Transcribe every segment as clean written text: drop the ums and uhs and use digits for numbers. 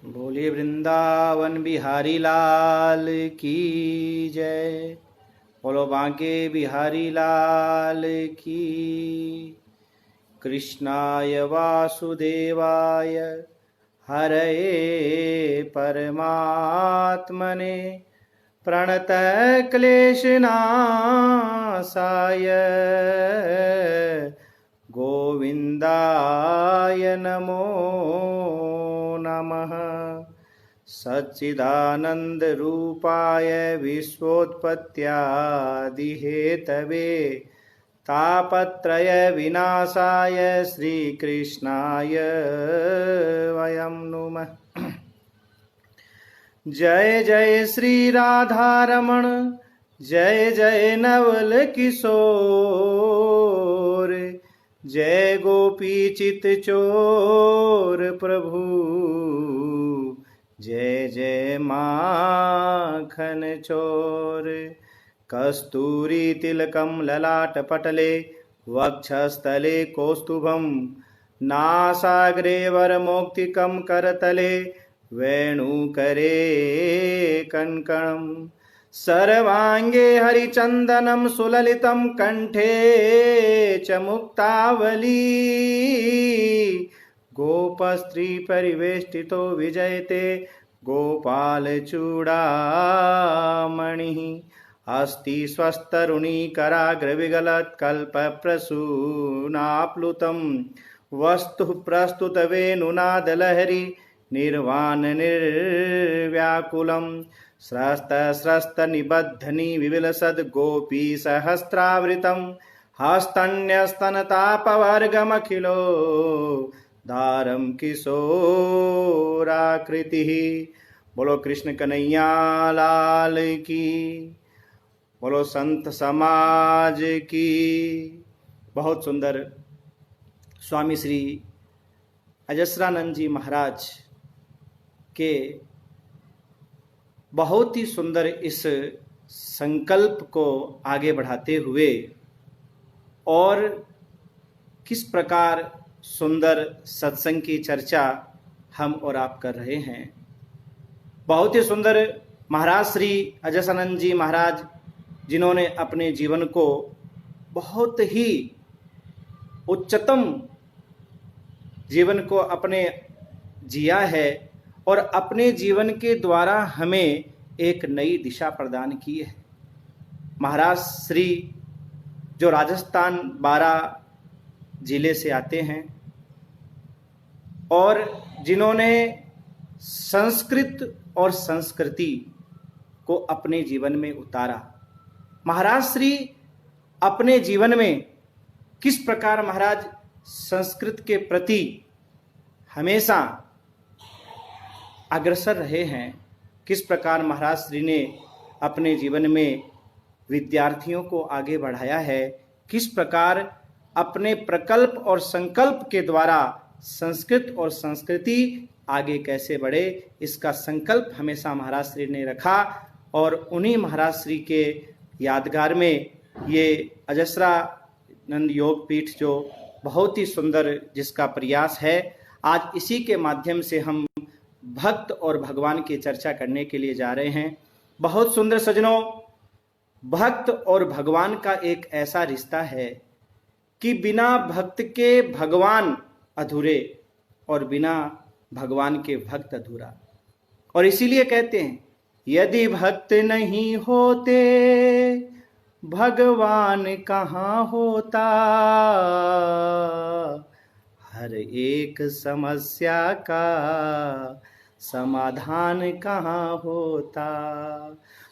बोलिए वृंदावन बिहारी लाल की जय। बोलो बांके बिहारी लाल की। कृष्णाय वासुदेवाय हरये परमात्मने प्रणतः क्लेशनाशाय गोविंदाय नमो नमः। सच्चिदानंद रूपाय विश्वोत्पत्त्यादिहेतवे तापत्रय विनाशाय श्रीकृष्णाय वयं नुमः। जय जय श्री राधारमण जय जय नवल किशोर जय गोपी चित चोर प्रभु जय जय माखन चोर। कस्तूरी तिलकम ललाट पटले वक्षस्थले कौस्तुभम नासाग्रे वरमौक्तिकम करतले वेणुकरे कङ्कणं सर्वांगे हरिचंदनम सुललितं कंठे च मुक्तावली गोपस्त्री परिवेष्टितो विजयते गोपालचूड़ामणिः अस्ति स्वस्तरुणी कराग्रविगलत्कल्पप्रसूनाप्लुतं वस्तु प्रस्तुत वेणुनादलहरी निर्वाण निर्व्याकुलं स्रस्त निबद्धनी विविलसद् गोपी सहस्रावृतं हस्तन्यस्तनतापवर्गमखिलो दारं किशोराकृतिः। बोलो कृष्ण कन्हैया लाल की। बोलो संत समाज की। बहुत सुंदर स्वामी श्री अजस्रानंद जी महाराज के बहुत ही सुंदर इस संकल्प को आगे बढ़ाते हुए और किस प्रकार सुंदर सत्संग की चर्चा हम और आप कर रहे हैं। बहुत ही सुंदर महाराज श्री अजस्रानंद जी महाराज जिन्होंने अपने जीवन को बहुत ही उच्चतम जीवन को अपने जिया है और अपने जीवन के द्वारा हमें एक नई दिशा प्रदान की है। महाराज श्री जो राजस्थान बारां जिले से आते हैं और जिन्होंने संस्कृत और संस्कृति को अपने जीवन में उतारा। महाराज श्री अपने जीवन में किस प्रकार महाराज संस्कृत के प्रति हमेशा अग्रसर रहे हैं, किस प्रकार महाराज श्री ने अपने जीवन में विद्यार्थियों को आगे बढ़ाया है, किस प्रकार अपने प्रकल्प और संकल्प के द्वारा संस्कृत और संस्कृति आगे कैसे बढ़े, इसका संकल्प हमेशा महाराज श्री ने रखा। और उन्हीं महाराज श्री के यादगार में ये अजस्रानंद योग पीठ जो बहुत ही सुंदर जिसका प्रयास है, आज इसी के माध्यम से हम भक्त और भगवान की चर्चा करने के लिए जा रहे हैं। बहुत सुंदर सज्जनों, भक्त और भगवान का एक ऐसा रिश्ता है कि बिना भक्त के भगवान अधूरे और बिना भगवान के भक्त अधूरा। और इसीलिए कहते हैं यदि भक्त नहीं होते भगवान कहाँ होता, हर एक समस्या का समाधान कहाँ होता।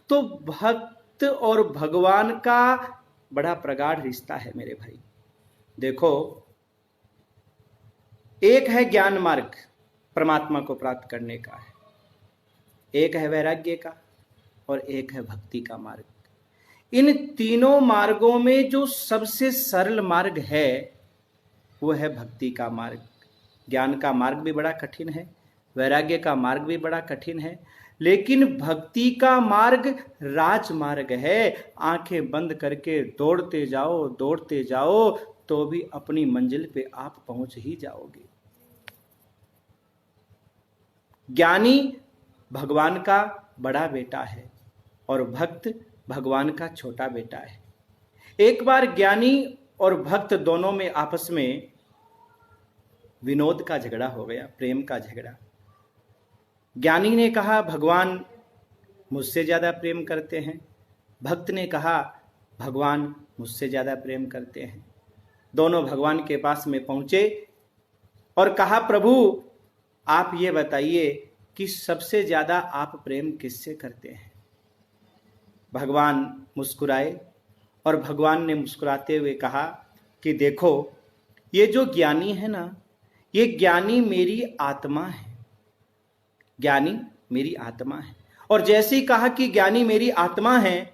तो भक्त और भगवान का बड़ा प्रगाढ़ रिश्ता है मेरे भाई। देखो, एक है ज्ञान मार्ग परमात्मा को प्राप्त करने का है, एक है वैराग्य का और एक है भक्ति का मार्ग। इन तीनों मार्गों में जो सबसे सरल मार्ग है वो है भक्ति का मार्ग। ज्ञान का मार्ग भी बड़ा कठिन है, वैराग्य का मार्ग भी बड़ा कठिन है, लेकिन भक्ति का मार्ग राजमार्ग है। आंखें बंद करके दौड़ते जाओ तो भी अपनी मंजिल पे आप पहुंच ही जाओगे। ज्ञानी भगवान का बड़ा बेटा है और भक्त भगवान का छोटा बेटा है। एक बार ज्ञानी और भक्त दोनों में आपस में विनोद का झगड़ा हो गया, प्रेम का झगड़ा। ज्ञानी ने कहा भगवान मुझसे ज्यादा प्रेम करते हैं, भक्त ने कहा भगवान मुझसे ज्यादा प्रेम करते हैं। दोनों भगवान के पास में पहुंचे और कहा प्रभु आप ये बताइए कि सबसे ज्यादा आप प्रेम किससे करते हैं। भगवान मुस्कुराए और भगवान ने मुस्कुराते हुए कहा कि देखो ये जो ज्ञानी है ना, ये ज्ञानी मेरी आत्मा है, ज्ञानी मेरी आत्मा है। और जैसे ही कहा कि ज्ञानी मेरी आत्मा है,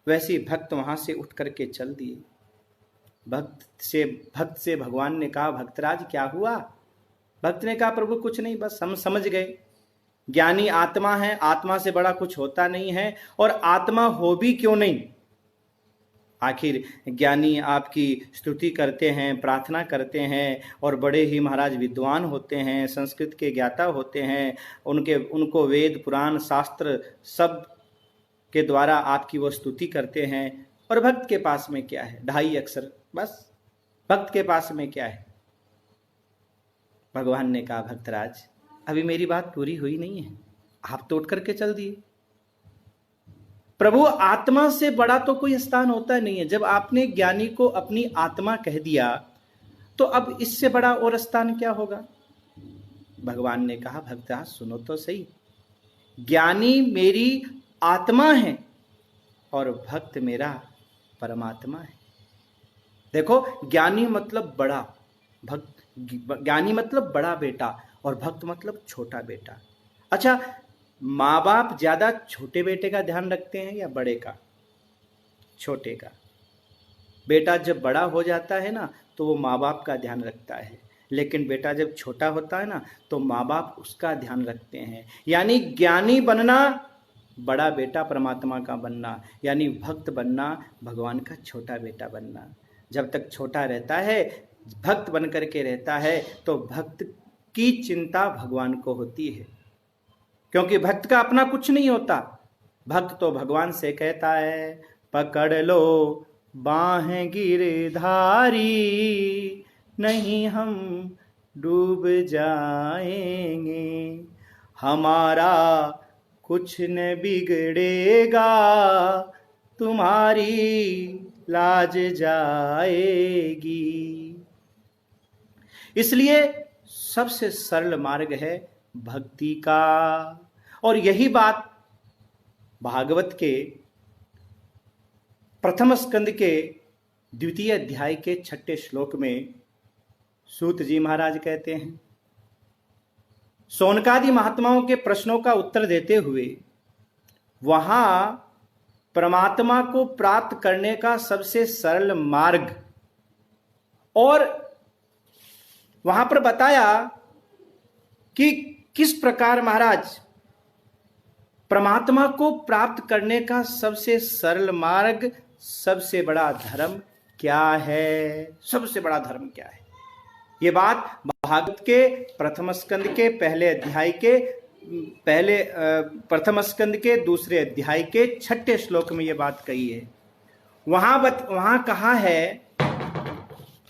वैसे ही भक्त वहां से उठ करके चल दिए। भक्त से भगवान ने कहा भक्तराज क्या हुआ। भक्त ने कहा प्रभु कुछ नहीं, बस हम समझ गए ज्ञानी आत्मा है, आत्मा से बड़ा कुछ होता नहीं है, और आत्मा हो भी क्यों नहीं। आखिर ज्ञानी आपकी स्तुति करते हैं, प्रार्थना करते हैं, और बड़े ही महाराज विद्वान होते हैं, संस्कृत के ज्ञाता होते हैं, उनको वेद पुराण शास्त्र सब के द्वारा आपकी वो स्तुति करते हैं। और भक्त के पास में क्या है, 2.5 अक्षर, बस भक्त के पास में क्या है। भगवान ने कहा भक्तराज अभी मेरी बात पूरी हुई नहीं है, आप तो उठ करके चल दिए। प्रभु आत्मा से बड़ा तो कोई स्थान होता नहीं है। जब आपने ज्ञानी को अपनी आत्मा कह दिया तो अब इससे बड़ा और स्थान क्या होगा। भगवान ने कहा भक्तराज सुनो तो सही, ज्ञानी मेरी आत्मा है और भक्त मेरा परमात्मा है। देखो ज्ञानी मतलब बड़ा, ज्ञानी मतलब बड़ा बेटा और भक्त मतलब छोटा बेटा। अच्छा, माँ बाप ज्यादा छोटे बेटे का ध्यान रखते हैं या बड़े का? छोटे का। बेटा जब बड़ा हो जाता है ना तो वो माँ बाप का ध्यान रखता है, लेकिन बेटा जब छोटा होता है ना तो माँ बाप उसका ध्यान रखते हैं। यानी ज्ञानी बनना बड़ा बेटा परमात्मा का बनना, यानी भक्त बनना भगवान का छोटा बेटा बनना। जब तक छोटा रहता है, भक्त बन करके रहता है, तो भक्त की चिंता भगवान को होती है, क्योंकि भक्त का अपना कुछ नहीं होता। भक्त तो भगवान से कहता है पकड़ लो बाहें गिरधारी, नहीं हम डूब जाएंगे, हमारा कुछ न बिगड़ेगा, तुम्हारी लाज जाएगी। इसलिए सबसे सरल मार्ग है भक्ति का। और यही बात भागवत के प्रथम स्कंद के 2 अध्याय के 6 श्लोक में सूत जी महाराज कहते हैं। शौनकादि महात्माओं के प्रश्नों का उत्तर देते हुए वहां परमात्मा को प्राप्त करने का सबसे सरल मार्ग और वहां पर बताया कि किस प्रकार महाराज परमात्मा को प्राप्त करने का सबसे सरल मार्ग, सबसे बड़ा धर्म क्या है, सबसे बड़ा धर्म क्या है। ये बात भागवत के प्रथम स्कंद के पहले अध्याय के प्रथम स्कंद के 2 अध्याय के 6 श्लोक में ये बात कही है। वहां कहा है,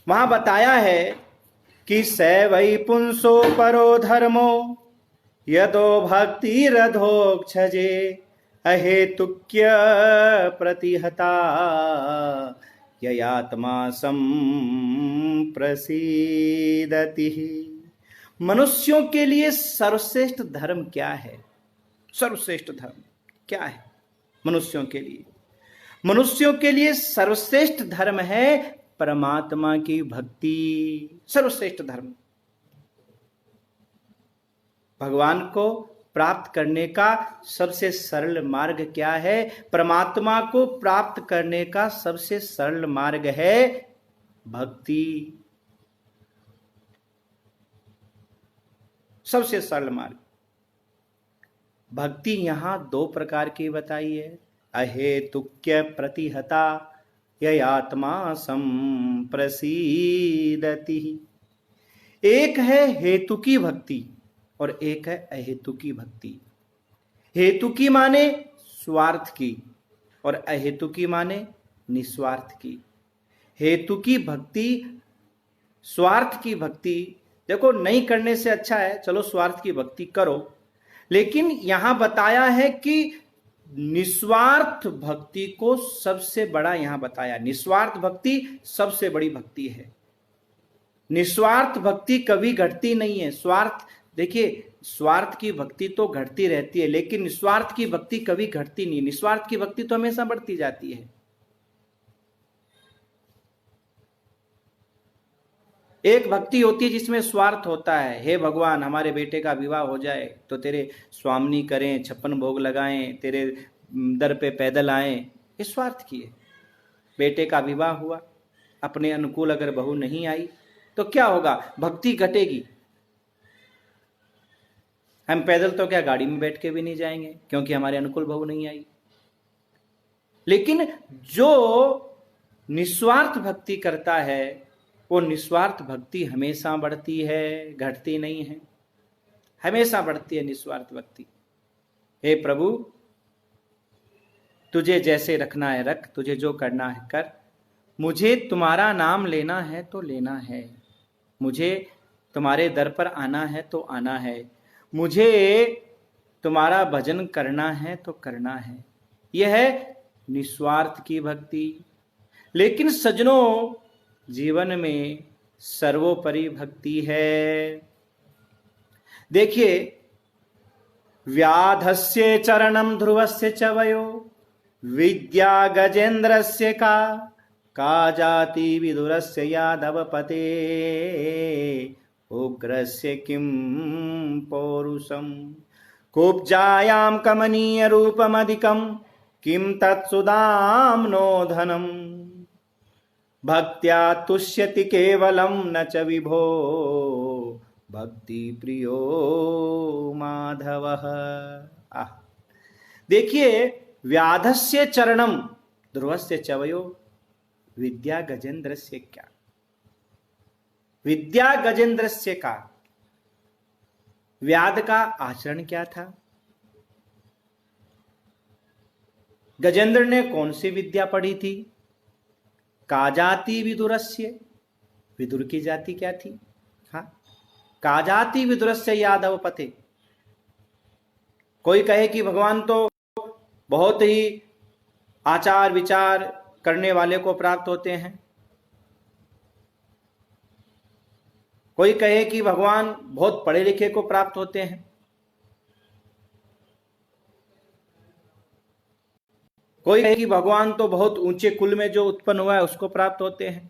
वहां बताया है कि स वै पुंसो परो धर्मो यदो भक्ति रधोक्षजे अहेतुक्य प्रतिहता ययात्मा संप्रसीदति। मनुष्यों के लिए सर्वश्रेष्ठ धर्म क्या है? सर्वश्रेष्ठ धर्म क्या है मनुष्यों के लिए? मनुष्यों के लिए सर्वश्रेष्ठ धर्म है परमात्मा की भक्ति। सर्वश्रेष्ठ धर्म भगवान को प्राप्त करने का सबसे सरल मार्ग क्या है? परमात्मा को प्राप्त करने का सबसे सरल मार्ग है भक्ति। सबसे सरल मार्ग भक्ति। यहां 2 प्रकार की बताई है, अहेतुक्य प्रतिहता ययात्मा संप्रसीदति। एक है हेतु की भक्ति, और एक है अहेतुकी भक्ति। हेतुकी माने स्वार्थ की और अहेतुकी माने निस्वार्थ की। हेतुकी भक्ति, स्वार्थ की भक्ति देखो नहीं करने से अच्छा है चलो स्वार्थ की भक्ति करो, लेकिन यहां बताया है कि निस्वार्थ भक्ति को सबसे बड़ा यहां बताया। निस्वार्थ भक्ति सबसे बड़ी भक्ति है। निस्वार्थ भक्ति कभी घटती नहीं है। स्वार्थ, देखिए स्वार्थ की भक्ति तो घटती रहती है, लेकिन निस्वार्थ की भक्ति कभी घटती नहीं। निस्वार्थ की भक्ति तो हमेशा बढ़ती जाती है। एक भक्ति होती है जिसमें स्वार्थ होता है, हे भगवान हमारे बेटे का विवाह हो जाए तो तेरे स्वामिनी करें, 56 भोग लगाएं, तेरे दर पे पैदल आएं, ये स्वार्थ की है। बेटे का विवाह हुआ, अपने अनुकूल अगर बहू नहीं आई तो क्या होगा, भक्ति घटेगी। हम पैदल तो क्या गाड़ी में बैठ के भी नहीं जाएंगे क्योंकि हमारे अनुकूल बहू नहीं आई। लेकिन जो निस्वार्थ भक्ति करता है वो निस्वार्थ भक्ति हमेशा बढ़ती है, घटती नहीं है, हमेशा बढ़ती है निस्वार्थ भक्ति। हे प्रभु तुझे जैसे रखना है रख, तुझे जो करना है कर, मुझे तुम्हारा नाम लेना है तो लेना है, मुझे तुम्हारे दर पर आना है तो आना है, मुझे तुम्हारा भजन करना है तो करना है। यह है निस्वार्थ की भक्ति। लेकिन सज्जनों जीवन में सर्वोपरि भक्ति है। देखिए व्याधस्य चरणम ध्रुवस्य च वयो विद्या गजेन्द्रस्य का जाति विदुरस्य यादव पते उग्रस्य किं पौरुषम कुब्जायां कमनीय रूपमधिकं किं तत्सुदाम्नो धनम भक्त्या तुष्यति केवलम न च विभो भक्ति प्रियो माधवः। देखिए व्याधस्य चरणम ध्रुवस्य चवयो विद्या गजेन्द्रस्य क्या, विद्या गजेन्द्रस्य का, व्याध का आचरण क्या था, गजेंद्र ने कौन सी विद्या पढ़ी थी, का जाति विदुरस्य, विदुर की जाति क्या थी, हाँ का जाति विदुरस्य यादव पते। कोई कहे कि भगवान तो बहुत ही आचार विचार करने वाले को प्राप्त होते हैं, कोई कहे कि भगवान बहुत पढ़े लिखे को प्राप्त होते हैं, कोई कहे कि भगवान तो बहुत ऊंचे कुल में जो उत्पन्न हुआ है उसको प्राप्त होते हैं,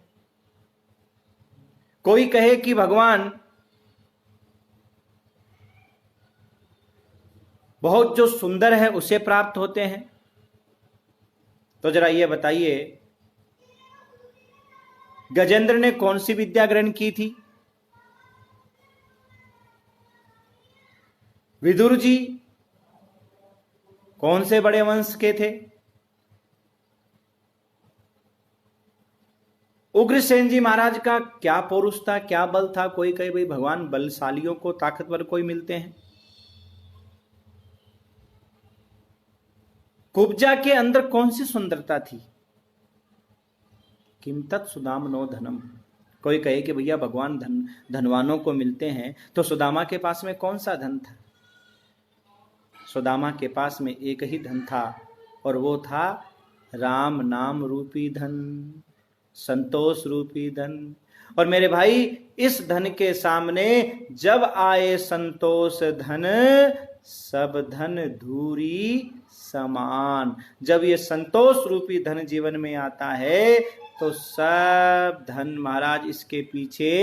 कोई कहे कि भगवान बहुत जो सुंदर है उसे प्राप्त होते हैं। तो जरा ये बताइए गजेंद्र ने कौन सी विद्या ग्रहण की थी, विदुर जी कौन से बड़े वंश के थे, उग्रसेन जी महाराज का क्या पौरुष था, क्या बल था। कोई कहे भाई भगवान बलशालियों को ताकतवर कोई मिलते हैं। कुब्जा के अंदर कौन सी सुंदरता थी, किम तत् सुदामनो धनम। कोई कहे कि भैया भगवान धनवानों को मिलते हैं, तो सुदामा के पास में कौन सा धन था। सुदामा के पास में एक ही धन था और वो था राम नाम रूपी धन, संतोष रूपी धन। और मेरे भाई इस धन के सामने जब आए संतोष धन, सब धन धूरी समान। जब ये संतोष रूपी धन जीवन में आता है तो सब धन महाराज इसके पीछे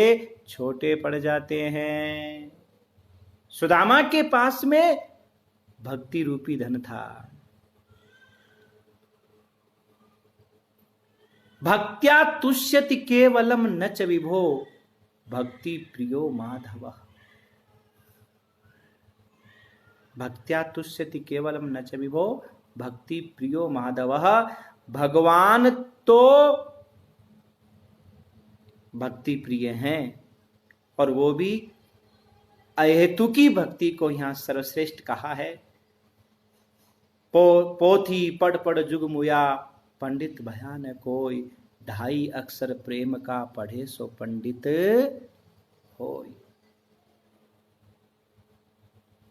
छोटे पड़ जाते हैं। सुदामा के पास में भक्ति रूपी धन था। भक्त्या तुष्यति केवलम न च विभो भक्ति प्रियो माधव। भक्त्या तुष्यति केवलम न च विभो भक्ति प्रियो माधव। भगवान तो भक्ति प्रिय हैं और वो भी अहेतुकी भक्ति को यहां सर्वश्रेष्ठ कहा है। पोथी पढ़ पढ़ जुग मुया, पंडित भया न कोई, 2.5 अक्षर प्रेम का पढ़े सो पंडित होय।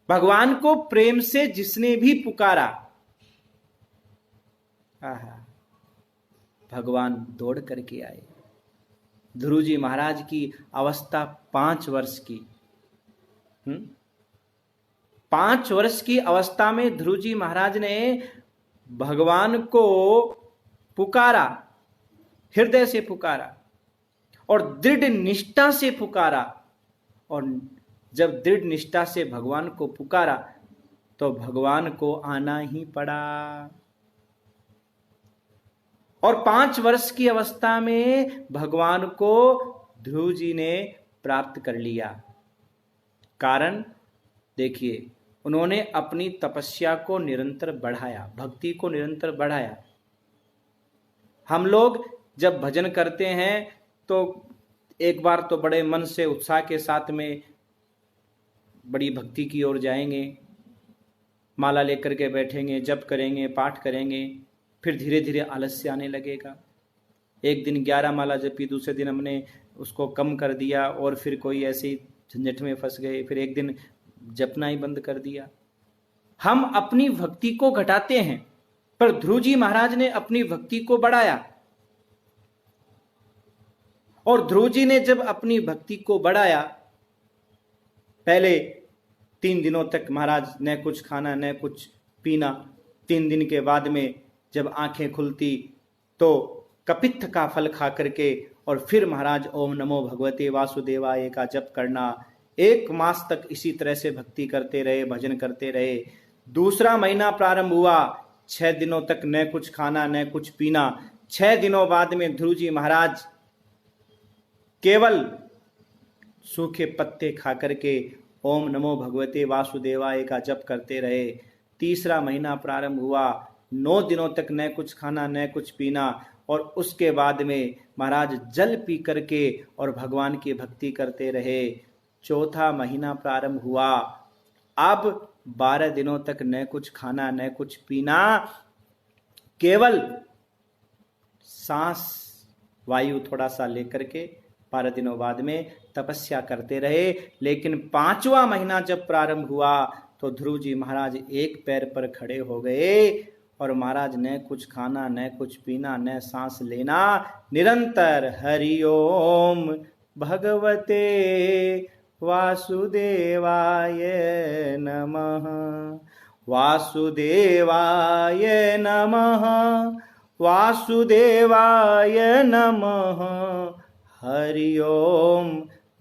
भगवान को प्रेम से जिसने भी पुकारा, भगवान दौड़ करके आए। ध्रुव जी महाराज की अवस्था 5 वर्ष की। 5 वर्ष की अवस्था में ध्रुव जी महाराज ने भगवान को पुकारा, हृदय से पुकारा और दृढ़ निष्ठा से पुकारा। और जब दृढ़ निष्ठा से भगवान को पुकारा तो भगवान को आना ही पड़ा। और 5 वर्ष की अवस्था में भगवान को ध्रुव जी ने प्राप्त कर लिया। कारण देखिए, उन्होंने अपनी तपस्या को निरंतर बढ़ाया, भक्ति को निरंतर बढ़ाया। हम लोग जब भजन करते हैं तो एक बार तो बड़े मन से उत्साह के साथ में बड़ी भक्ति की ओर जाएंगे, माला लेकर के बैठेंगे, जप करेंगे, पाठ करेंगे, फिर धीरे धीरे आलस्य आने लगेगा। एक दिन 11 माला जपी, दूसरे दिन हमने उसको कम कर दिया और फिर कोई ऐसी झंझट में फंस गए, फिर एक दिन जपना ही बंद कर दिया। हम अपनी भक्ति को घटाते हैं, पर ध्रुव जी महाराज ने अपनी भक्ति को बढ़ाया। और ध्रुव जी ने जब अपनी भक्ति को बढ़ाया, पहले 3 दिनों तक महाराज न कुछ खाना न कुछ पीना। 3 दिन के बाद में जब आंखें खुलती तो कपित्थ का फल खा करके और फिर महाराज ओम नमो भगवते वासुदेवाय का जप करना। 1 मास तक इसी तरह से भक्ति करते रहे, भजन करते रहे। दूसरा महीना प्रारंभ हुआ, 6 दिनों तक न कुछ खाना न कुछ पीना। 6 दिनों बाद में ध्रुव जी महाराज केवल सूखे पत्ते खा करके ओम नमो भगवते वासुदेवाय का जप करते रहे। तीसरा महीना प्रारंभ हुआ, 9 दिनों तक न कुछ खाना न कुछ पीना और उसके बाद में महाराज जल पी करके और भगवान की भक्ति करते रहे। चौथा महीना प्रारंभ हुआ, अब 12 दिनों तक न कुछ खाना न कुछ पीना, केवल सांस वायु थोड़ा सा लेकर के 12 दिनों बाद में तपस्या करते रहे। लेकिन 5वां महीना जब प्रारंभ हुआ तो ध्रुव जी महाराज एक पैर पर खड़े हो गए और महाराज न कुछ खाना न कुछ पीना न सांस लेना, निरंतर हरि ओम भगवते वासुदेवाय नमः, वासुदेवाय नमः, वासुदेवाय नमः, हरि ओम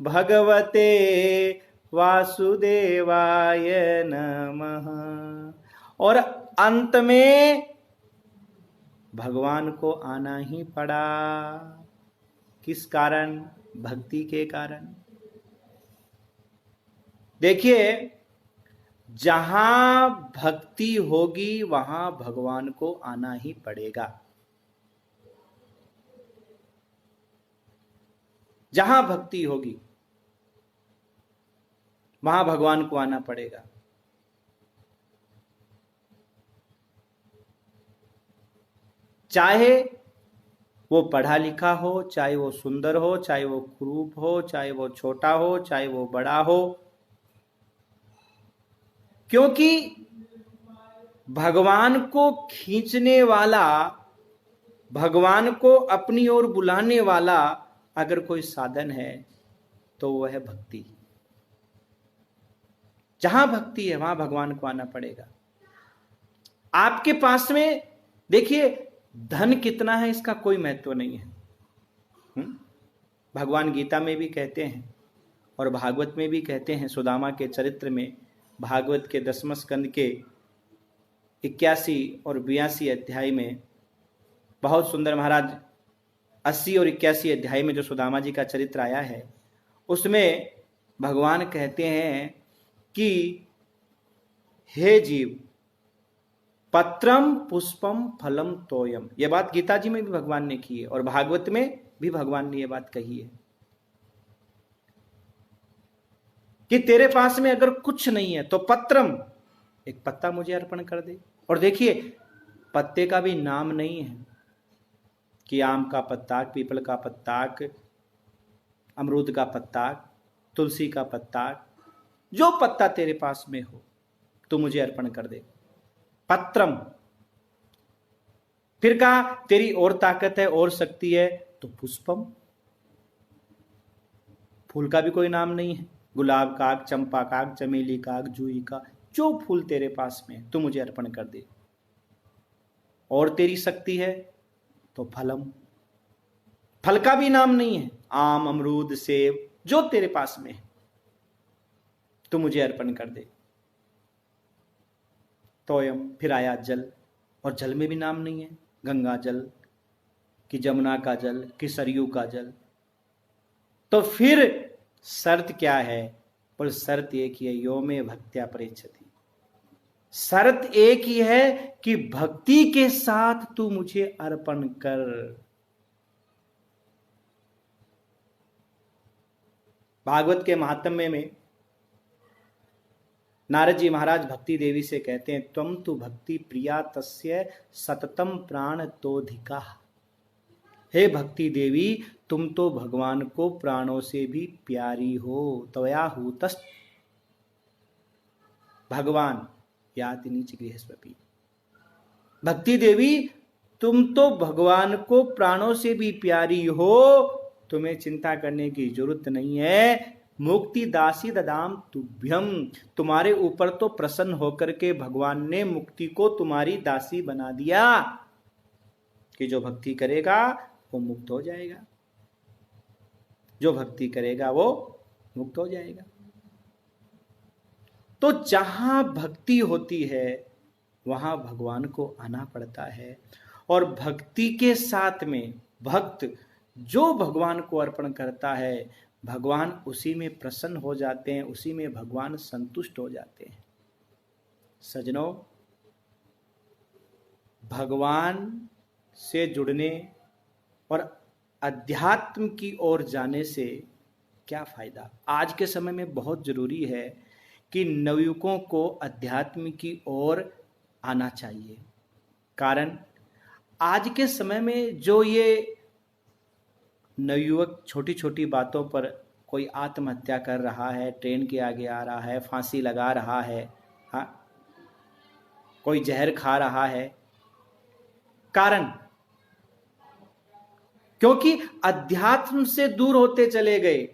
भगवते वासुदेवाय नमः। और अंत में भगवान को आना ही पड़ा। किस कारण? भक्ति के कारण। देखिए, जहां भक्ति होगी वहां भगवान को आना ही पड़ेगा। जहां भक्ति होगी वहां भगवान को आना पड़ेगा। चाहे वो पढ़ा लिखा हो, चाहे वो सुंदर हो, चाहे वो कुरूप हो, चाहे वो छोटा हो, चाहे वो बड़ा हो, क्योंकि भगवान को खींचने वाला, भगवान को अपनी ओर बुलाने वाला अगर कोई साधन है तो वह है भक्ति। जहां भक्ति है वहां भगवान को आना पड़ेगा। आपके पास में देखिए, धन कितना है इसका कोई महत्व नहीं है। भगवान गीता में भी कहते हैं और भागवत में भी कहते हैं, सुदामा के चरित्र में, भागवत के 10वें स्कंद के 81 और 82 अध्याय में बहुत सुंदर महाराज 80 और 81 अध्याय में जो सुदामा जी का चरित्र आया है, उसमें भगवान कहते हैं कि हे जीव, पत्रम पुष्पम फलम तोयम। यह बात गीता जी में भी भगवान ने की है और भागवत में भी भगवान ने यह बात कही है कि तेरे पास में अगर कुछ नहीं है तो पत्रम, एक पत्ता मुझे अर्पण कर दे। और देखिए, पत्ते का भी नाम नहीं है कि आम का पत्ता, पीपल का पत्ता, अमरूद का पत्ता, तुलसी का पत्ता, जो पत्ता तेरे पास में हो तो मुझे अर्पण कर दे, पत्रम। फिर कहा तेरी और ताकत है और शक्ति है तो पुष्पम, फूल का भी कोई नाम नहीं है, गुलाब का, चंपा का, चमेली का, जूही का, जो फूल तेरे पास में तू मुझे अर्पण कर दे। और तेरी शक्ति है तो फलम, फल का भी नाम नहीं है, आम, अमरूद, सेब, जो तेरे पास में है तू मुझे अर्पण कर दे। तोयम, फिर आया जल, और जल में भी नाम नहीं है, गंगा जल कि जमुना का जल कि सरयू का जल। तो फिर शर्त क्या है? पर शर्त एक ही है, यो में भक्त्या परेच्छति, शर्त एक ही है कि भक्ति के साथ तू मुझे अर्पण कर। भागवत के महात्म्य में नारद जी महाराज भक्ति देवी से कहते हैं, त्वम तु भक्ति प्रिया तस्य सततम प्राण तोधिका। हे भक्ति देवी, तुम तो भगवान को प्राणों से भी प्यारी हो। त्वया हूतस् भगवान याति नीच गृहस्वपि। भक्ति देवी, तुम तो भगवान को प्राणों से भी प्यारी हो, तुम्हें चिंता करने की जरूरत नहीं है। मुक्ति दासी ददाम तुभ्यम, तुम्हारे ऊपर तो प्रसन्न होकर के भगवान ने मुक्ति को तुम्हारी दासी बना दिया कि जो भक्ति करेगा वो मुक्त हो जाएगा, जो भक्ति करेगा वो मुक्त हो जाएगा। तो जहां भक्ति होती है वहां भगवान को आना पड़ता है, और भक्ति के साथ में भक्त जो भगवान को अर्पण करता है भगवान उसी में प्रसन्न हो जाते हैं, उसी में भगवान संतुष्ट हो जाते हैं। सजनों, भगवान से जुड़ने और अध्यात्म की ओर जाने से क्या फायदा? आज के समय में बहुत जरूरी है कि नवयुवकों को अध्यात्म की ओर आना चाहिए। कारण आज के समय में जो ये नवयुवक छोटी छोटी बातों पर कोई आत्महत्या कर रहा है, ट्रेन के आगे आ रहा है, फांसी लगा रहा है, हाँ, कोई जहर खा रहा है, कारण क्योंकि अध्यात्म से दूर होते चले गए।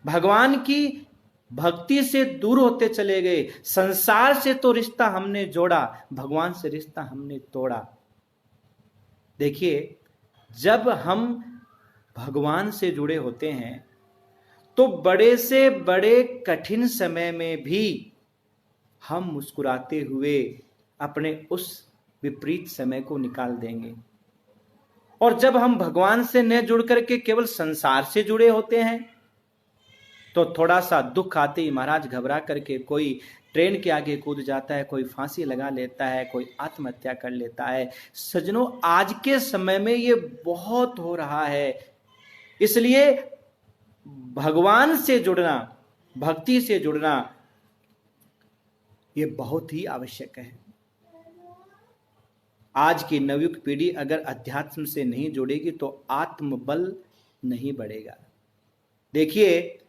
भगवान की भक्ति से दूर होते चले गए। संसार से तो रिश्ता हमने जोड़ा, भगवान से रिश्ता हमने तोड़ा। देखिए, जब हम भगवान से जुड़े होते हैं तो बड़े से बड़े कठिन समय में भी हम मुस्कुराते हुए अपने उस विपरीत समय को निकाल देंगे। और जब हम भगवान से न जुड़ करके केवल संसार से जुड़े होते हैं तो थोड़ा सा दुख आते ही महाराज घबरा करके कोई ट्रेन के आगे कूद जाता है, कोई फांसी लगा लेता है, कोई आत्महत्या कर लेता है। सजनों, आज के समय में ये बहुत हो रहा है। इसलिए भगवान से जुड़ना, भक्ति से जुड़ना ये बहुत ही आवश्यक है। आज की नवयुग पीढ़ी अगर अध्यात्म से नहीं जुड़ेगी तो आत्मबल नहीं बढ़ेगा। देखिए,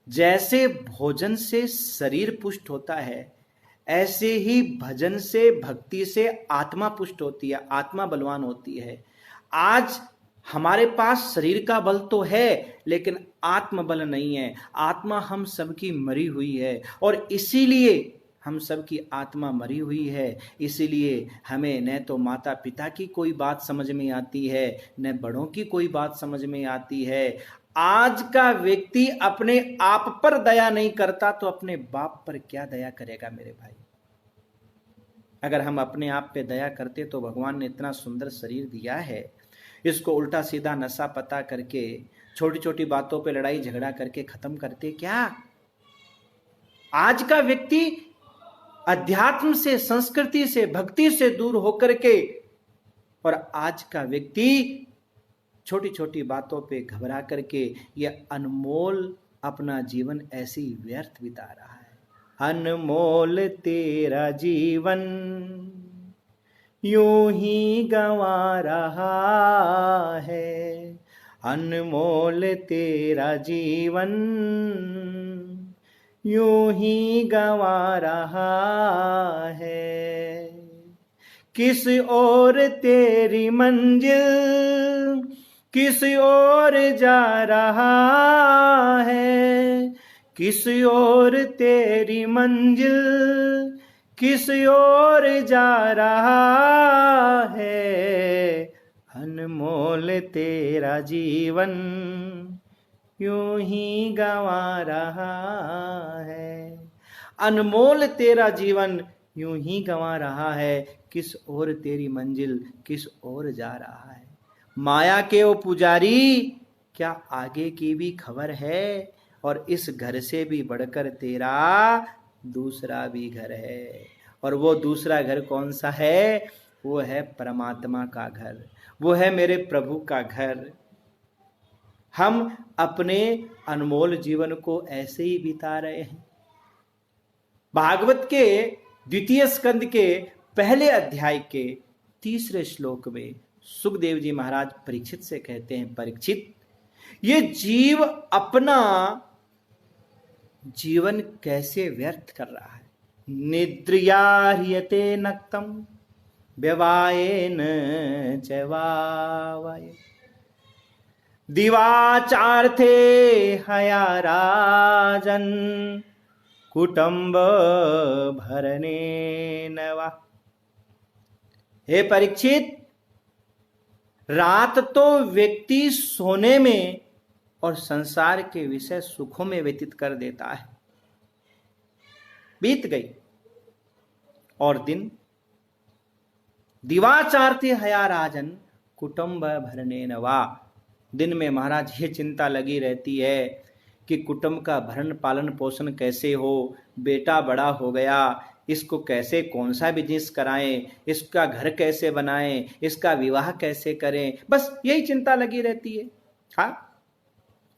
जैसे भोजन से शरीर पुष्ट होता है, ऐसे ही भजन से, भक्ति से आत्मा पुष्ट होती है, आत्मा बलवान होती है। आज हमारे पास शरीर का बल तो है लेकिन आत्म बल नहीं है। आत्मा हम सबकी मरी हुई है, और इसीलिए हम सबकी आत्मा मरी हुई है। इसीलिए हमें न तो माता पिता की कोई बात समझ में आती है, न बड़ों की कोई बात समझ में आती है। आज का व्यक्ति अपने आप पर दया नहीं करता तो अपने बाप पर क्या दया करेगा मेरे भाई? अगर हम अपने आप पे दया करते तो भगवान ने इतना सुंदर शरीर दिया है, इसको उल्टा सीधा नशा पता करके छोटी छोटी बातों पे लड़ाई झगड़ा करके खत्म करते क्या? आज का व्यक्ति अध्यात्म से, संस्कृति से, भक्ति से दूर होकर के, और आज का व्यक्ति छोटी छोटी बातों पे घबरा करके यह अनमोल अपना जीवन ऐसे ही व्यर्थ बिता रहा है। अनमोल तेरा जीवन यूं ही गंवा रहा है, अनमोल तेरा जीवन यूं ही गंवा रहा है। किस ओर तेरी मंजिल किस ओर जा रहा है, किस ओर तेरी मंजिल किस ओर जा रहा है, अनमोल तेरा जीवन यूं ही गंवा रहा है। अनमोल तेरा जीवन यूं ही गंवा रहा है, किस ओर तेरी मंजिल किस ओर जा रहा है। माया के ओ पुजारी, क्या आगे की भी खबर है? और इस घर से भी बढ़कर तेरा दूसरा भी घर है। और वो दूसरा घर कौन सा है? वो है परमात्मा का घर, वो है मेरे प्रभु का घर। हम अपने अनमोल जीवन को ऐसे ही बिता रहे हैं। भागवत के द्वितीय स्कंद के पहले अध्याय के 3 श्लोक में सुखदेव जी महाराज परीक्षित से कहते हैं, परीक्षित, ये जीव अपना जीवन कैसे व्यर्थ कर रहा है। निद्रया ह्रियते नक्तम व्यवायेन चैवावय दिवाचार्थे हया राजन कुटुंब भरनेन वा। हे परीक्षित, रात तो व्यक्ति सोने में और संसार के विषय सुखों में व्यतीत कर देता है, बीत गई। और दिन दिवाचारते हया राजन कुटुंब भरनेन वा। दिन में महाराज ये चिंता लगी रहती है कि कुटुंब का भरण पालन पोषण कैसे हो, बेटा बड़ा हो गया, इसको कैसे कौन सा बिजनेस कराएं, इसका घर कैसे बनाएं, इसका विवाह कैसे करें, बस यही चिंता लगी रहती है। हाँ,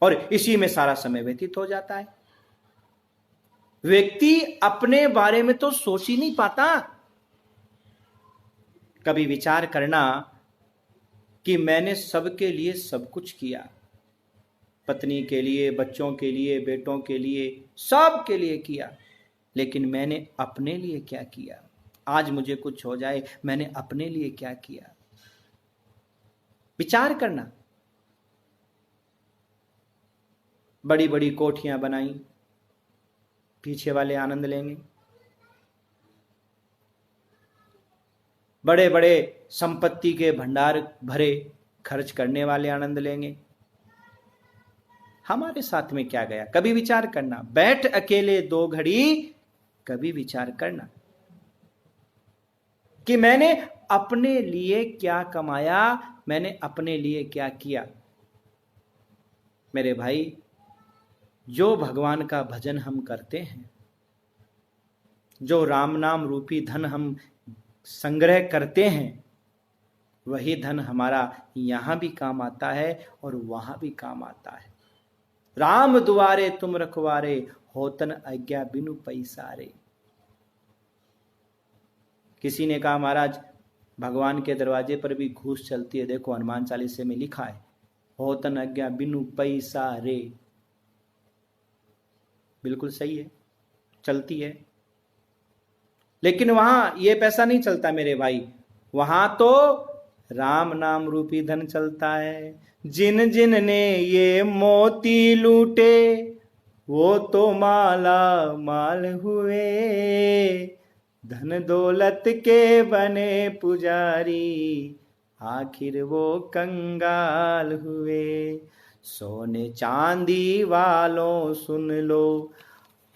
और इसी में सारा समय व्यतीत हो जाता है। व्यक्ति अपने बारे में तो सोच ही नहीं पाता। कभी विचार करना कि मैंने सबके लिए सब कुछ किया, पत्नी के लिए, बच्चों के लिए, बेटों के लिए, सब के लिए किया, लेकिन मैंने अपने लिए क्या किया? आज मुझे कुछ हो जाए, मैंने अपने लिए क्या किया? विचार करना। बड़ी बड़ी कोठियां बनाई, पीछे वाले आनंद लेंगे। बड़े बड़े संपत्ति के भंडार भरे, खर्च करने वाले आनंद लेंगे। हमारे साथ में क्या गया? कभी विचार करना। बैठ अकेले 2 घड़ी, कभी विचार करना कि मैंने अपने लिए क्या कमाया, मैंने अपने लिए क्या किया। मेरे भाई, जो भगवान का भजन हम करते हैं, जो राम नाम रूपी धन हम संग्रह करते हैं, वही धन हमारा यहां भी काम आता है और वहां भी काम आता है। राम दुआरे तुम रखवारे, होतन आज्ञा बिनु पैसारे। किसी ने कहा, महाराज भगवान के दरवाजे पर भी घूस चलती है। देखो हनुमान चालीसे में लिखा है, होतन आज्ञा बिनु पैसारे। बिल्कुल सही है, चलती है, लेकिन वहां ये पैसा नहीं चलता मेरे भाई। वहां तो राम नाम रूपी धन चलता है। जिन जिन ने ये मोती लूटे, वो तो माला माल हुए। धन दौलत के बने पुजारी, आखिर वो कंगाल हुए। सोने चांदी वालों सुन लो,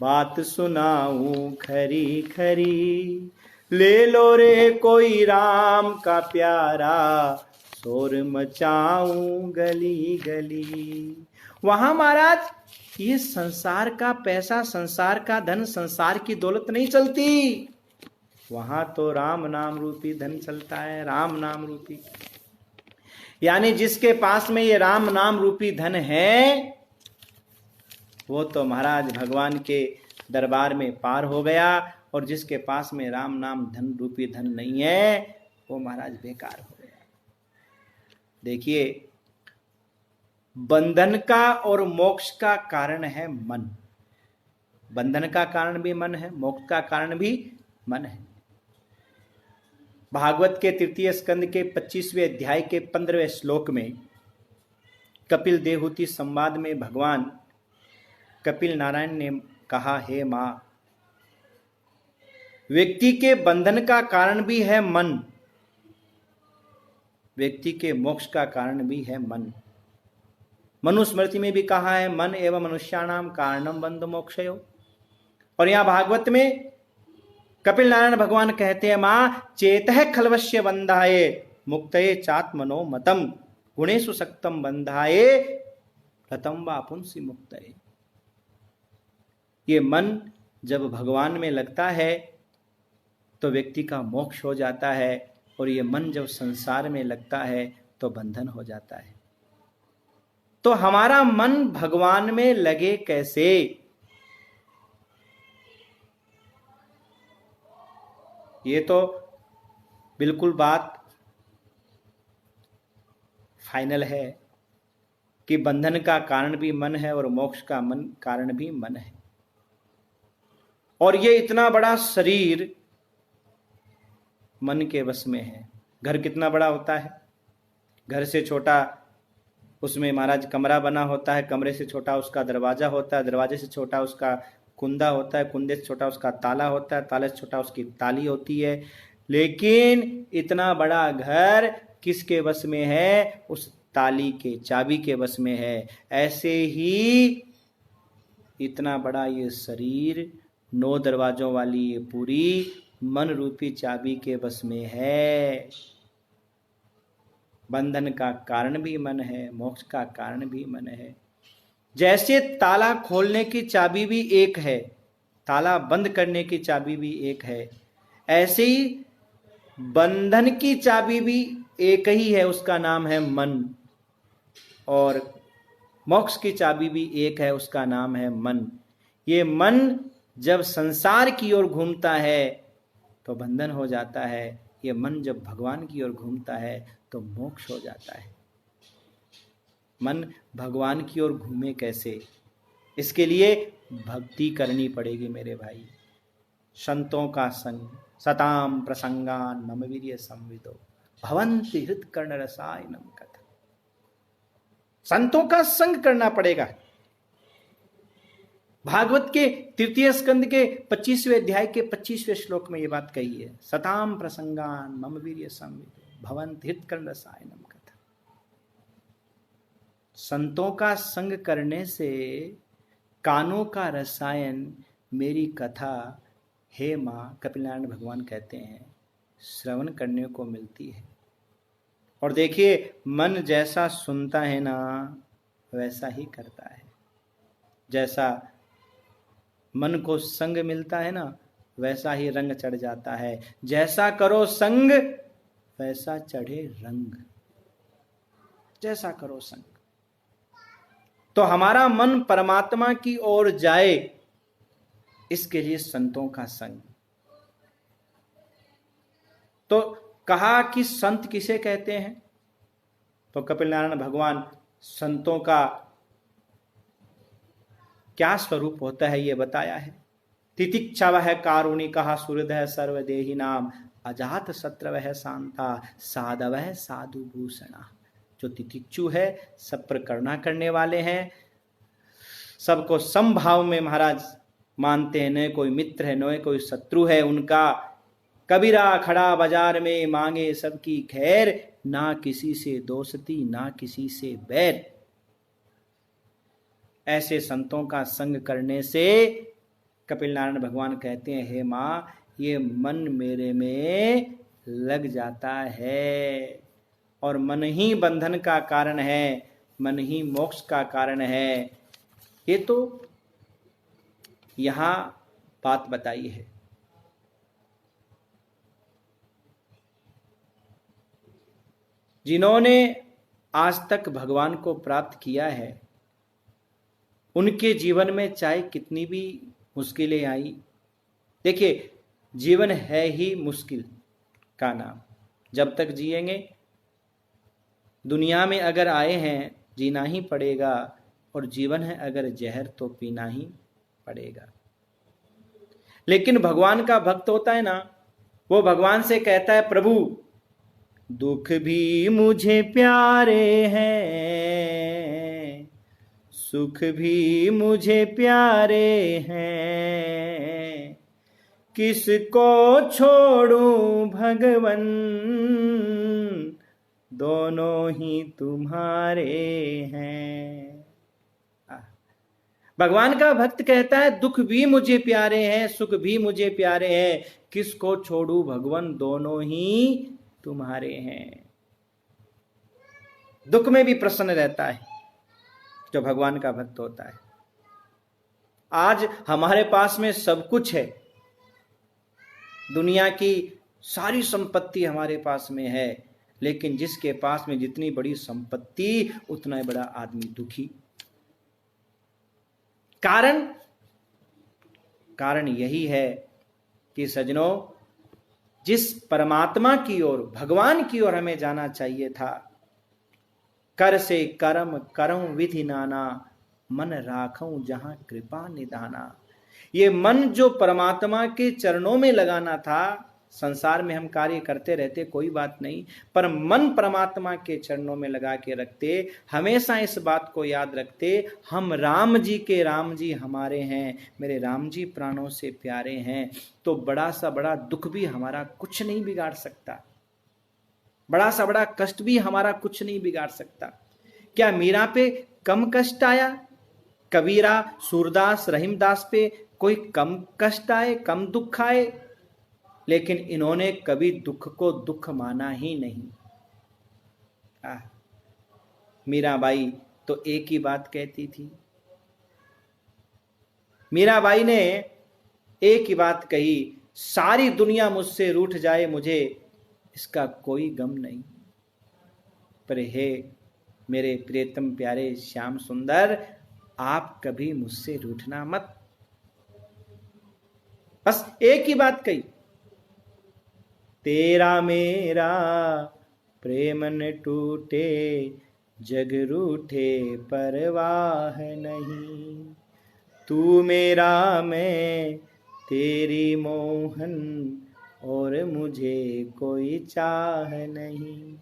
बात सुनाऊं खरी खरी। ले लो रे कोई राम का प्यारा, शोर मचाऊं गली गली। वहां महाराज ये संसार का पैसा, संसार का धन, संसार की दौलत नहीं चलती। वहां तो राम नाम रूपी धन चलता है, राम नाम रूपी। यानी जिसके पास में ये राम नाम रूपी धन है वो तो महाराज भगवान के दरबार में पार हो गया, और जिसके पास में राम नाम धन रूपी धन नहीं है वो महाराज बेकार हो गया। देखिए, बंधन का और मोक्ष का कारण है मन। बंधन का कारण भी मन है, मोक्ष का कारण भी मन है। भागवत के तृतीय स्कंद के 25वें अध्याय के 15वें श्लोक में कपिल देहूति संवाद में भगवान कपिल नारायण ने कहा, हे मां, व्यक्ति के बंधन का कारण भी है मन, व्यक्ति के मोक्ष का कारण भी है मन। मनुस्मृति में भी कहा है, मन एवं मनुष्याणाम कारणम बंध मोक्षयो। और यहां भागवत में कपिल नारायण भगवान कहते हैं, मां चेतः खलवश्य बंधाये मुक्तये चात्मनो मतम गुणेषु सक्तम बंधाये रतम वा पुंसी मुक्तये। ये मन जब भगवान में लगता है तो व्यक्ति का मोक्ष हो जाता है, और ये मन जब संसार में लगता है तो बंधन हो जाता है। तो हमारा मन भगवान में लगे कैसे? ये तो बिल्कुल बात फाइनल है कि बंधन का कारण भी मन है और मोक्ष का कारण भी मन है। और ये इतना बड़ा शरीर मन के वश में है। घर कितना बड़ा होता है, घर से छोटा उसमें महाराज कमरा बना होता है, कमरे से छोटा उसका दरवाजा होता है, दरवाजे से छोटा उसका कुंदा होता है, कुंदे से छोटा उसका ताला होता है, ताले से छोटा उसकी ताली होती है। लेकिन इतना बड़ा घर किसके वश में है? उस ताली के चाबी के वश में है। ऐसे ही इतना बड़ा ये शरीर 9 दरवाजों वाली ये पूरी मन रूपी चाबी के वश में है। बंधन का कारण भी मन है, मोक्ष का कारण भी मन है। जैसे ताला खोलने की चाबी भी एक है, ताला बंद करने की चाबी भी एक है, ऐसे ही बंधन की चाबी भी एक ही है, उसका नाम है मन। और मोक्ष की चाबी भी एक है, उसका नाम है मन। ये मन जब संसार की ओर घूमता है तो बंधन हो जाता है, ये मन जब भगवान की ओर घूमता है तो मोक्ष हो जाता है। मन भगवान की ओर घूमे कैसे? इसके लिए भक्ति करनी पड़ेगी मेरे भाई। संतों का संग सताम प्रसंगान मम वीर्य संविदो भवन्ति हृत कर्ण रसायनम कथा। संतों का संग करना पड़ेगा। भागवत के तृतीय स्कंद के 25वें अध्याय के 25वें श्लोक में ये बात कही है, सताम प्रसंगान मम वीर्य संविदो भवन्ति हृत कर्ण रसायनम कथा। संतों का संग करने से कानों का रसायन मेरी कथा, हे मां, कपिल नारायण भगवान कहते हैं, श्रवण करने को मिलती है। और देखिए, मन जैसा सुनता है ना वैसा ही करता है। जैसा मन को संग मिलता है ना वैसा ही रंग चढ़ जाता है। जैसा करो संग वैसा चढ़े रंग। जैसा करो संग। तो हमारा मन परमात्मा की ओर जाए, इसके लिए संतों का संग। तो कहा कि संत किसे कहते हैं? तो कपिल नारायण भगवान संतों का क्या स्वरूप होता है ये बताया है। तितिक्षव कारुणिकः सुहृदः सर्वदेहि नाम अजात शत्रवः शांता साधवः साधु भूषणा। जो तितिक्षु है, सब पर करुणा करने वाले हैं, सबको समभाव में महाराज मानते हैं, न कोई मित्र है न कोई शत्रु है उनका। कबीरा खड़ा बाजार में मांगे सबकी खैर, ना किसी से दोस्ती ना किसी से बैर। ऐसे संतों का संग करने से कपिल नारायण भगवान कहते हैं, हे मां, ये मन मेरे में लग जाता है। और मन ही बंधन का कारण है, मन ही मोक्ष का कारण है। ये तो यहां बात बताई है। जिन्होंने आज तक भगवान को प्राप्त किया है, उनके जीवन में चाहे कितनी भी मुश्किलें आई, देखिए जीवन है ही मुश्किल का नाम। जब तक जिएंगे, दुनिया में अगर आए हैं जीना ही पड़ेगा, और जीवन है अगर जहर तो पीना ही पड़ेगा। लेकिन भगवान का भक्त होता है ना, वो भगवान से कहता है, प्रभु दुख भी मुझे प्यारे हैं, सुख भी मुझे प्यारे हैं, किसको छोड़ूं भगवन, दोनों ही तुम्हारे हैं। भगवान का भक्त कहता है, दुख भी मुझे प्यारे हैं, सुख भी मुझे प्यारे हैं, किसको छोड़ूं भगवन, दोनों ही तुम्हारे हैं। दुख में भी प्रसन्न रहता है जो भगवान का भक्त होता है। आज हमारे पास में सब कुछ है, दुनिया की सारी संपत्ति हमारे पास में है, लेकिन जिसके पास में जितनी बड़ी संपत्ति उतना बड़ा आदमी दुखी। कारण यही है कि सज्जनों, जिस परमात्मा की ओर, भगवान की ओर हमें जाना चाहिए था, कर से कर्म करऊं विधि नाना, मन राखूं जहां कृपा निधाना। ये मन जो परमात्मा के चरणों में लगाना था, संसार में हम कार्य करते रहते कोई बात नहीं, पर मन परमात्मा के चरणों में लगा के रखते, हमेशा इस बात को याद रखते, हम राम जी के राम जी हमारे हैं, मेरे राम जी प्राणों से प्यारे हैं, तो बड़ा सा बड़ा दुख भी हमारा कुछ नहीं बिगाड़ सकता, बड़ा सा बड़ा कष्ट भी हमारा कुछ नहीं बिगाड़ सकता। क्या मीरा पे कम कष्ट आया? कबीरा, सूरदास, रहीमदास पे कोई कम कष्ट आए, कम दुख आए? लेकिन इन्होंने कभी दुख को दुख माना ही नहीं। मीराबाई तो एक ही बात कहती थी, मीराबाई ने एक ही बात कही, सारी दुनिया मुझसे रूठ जाए, मुझे इसका कोई गम नहीं, पर हे मेरे प्रियतम प्यारे श्याम सुंदर, आप कभी मुझसे रूठना मत। बस एक ही बात कही, तेरा मेरा प्रेम न टूटे, जग रूठे परवाह नहीं, तू मेरा मैं तेरी मोहन, और मुझे कोई चाह नहीं।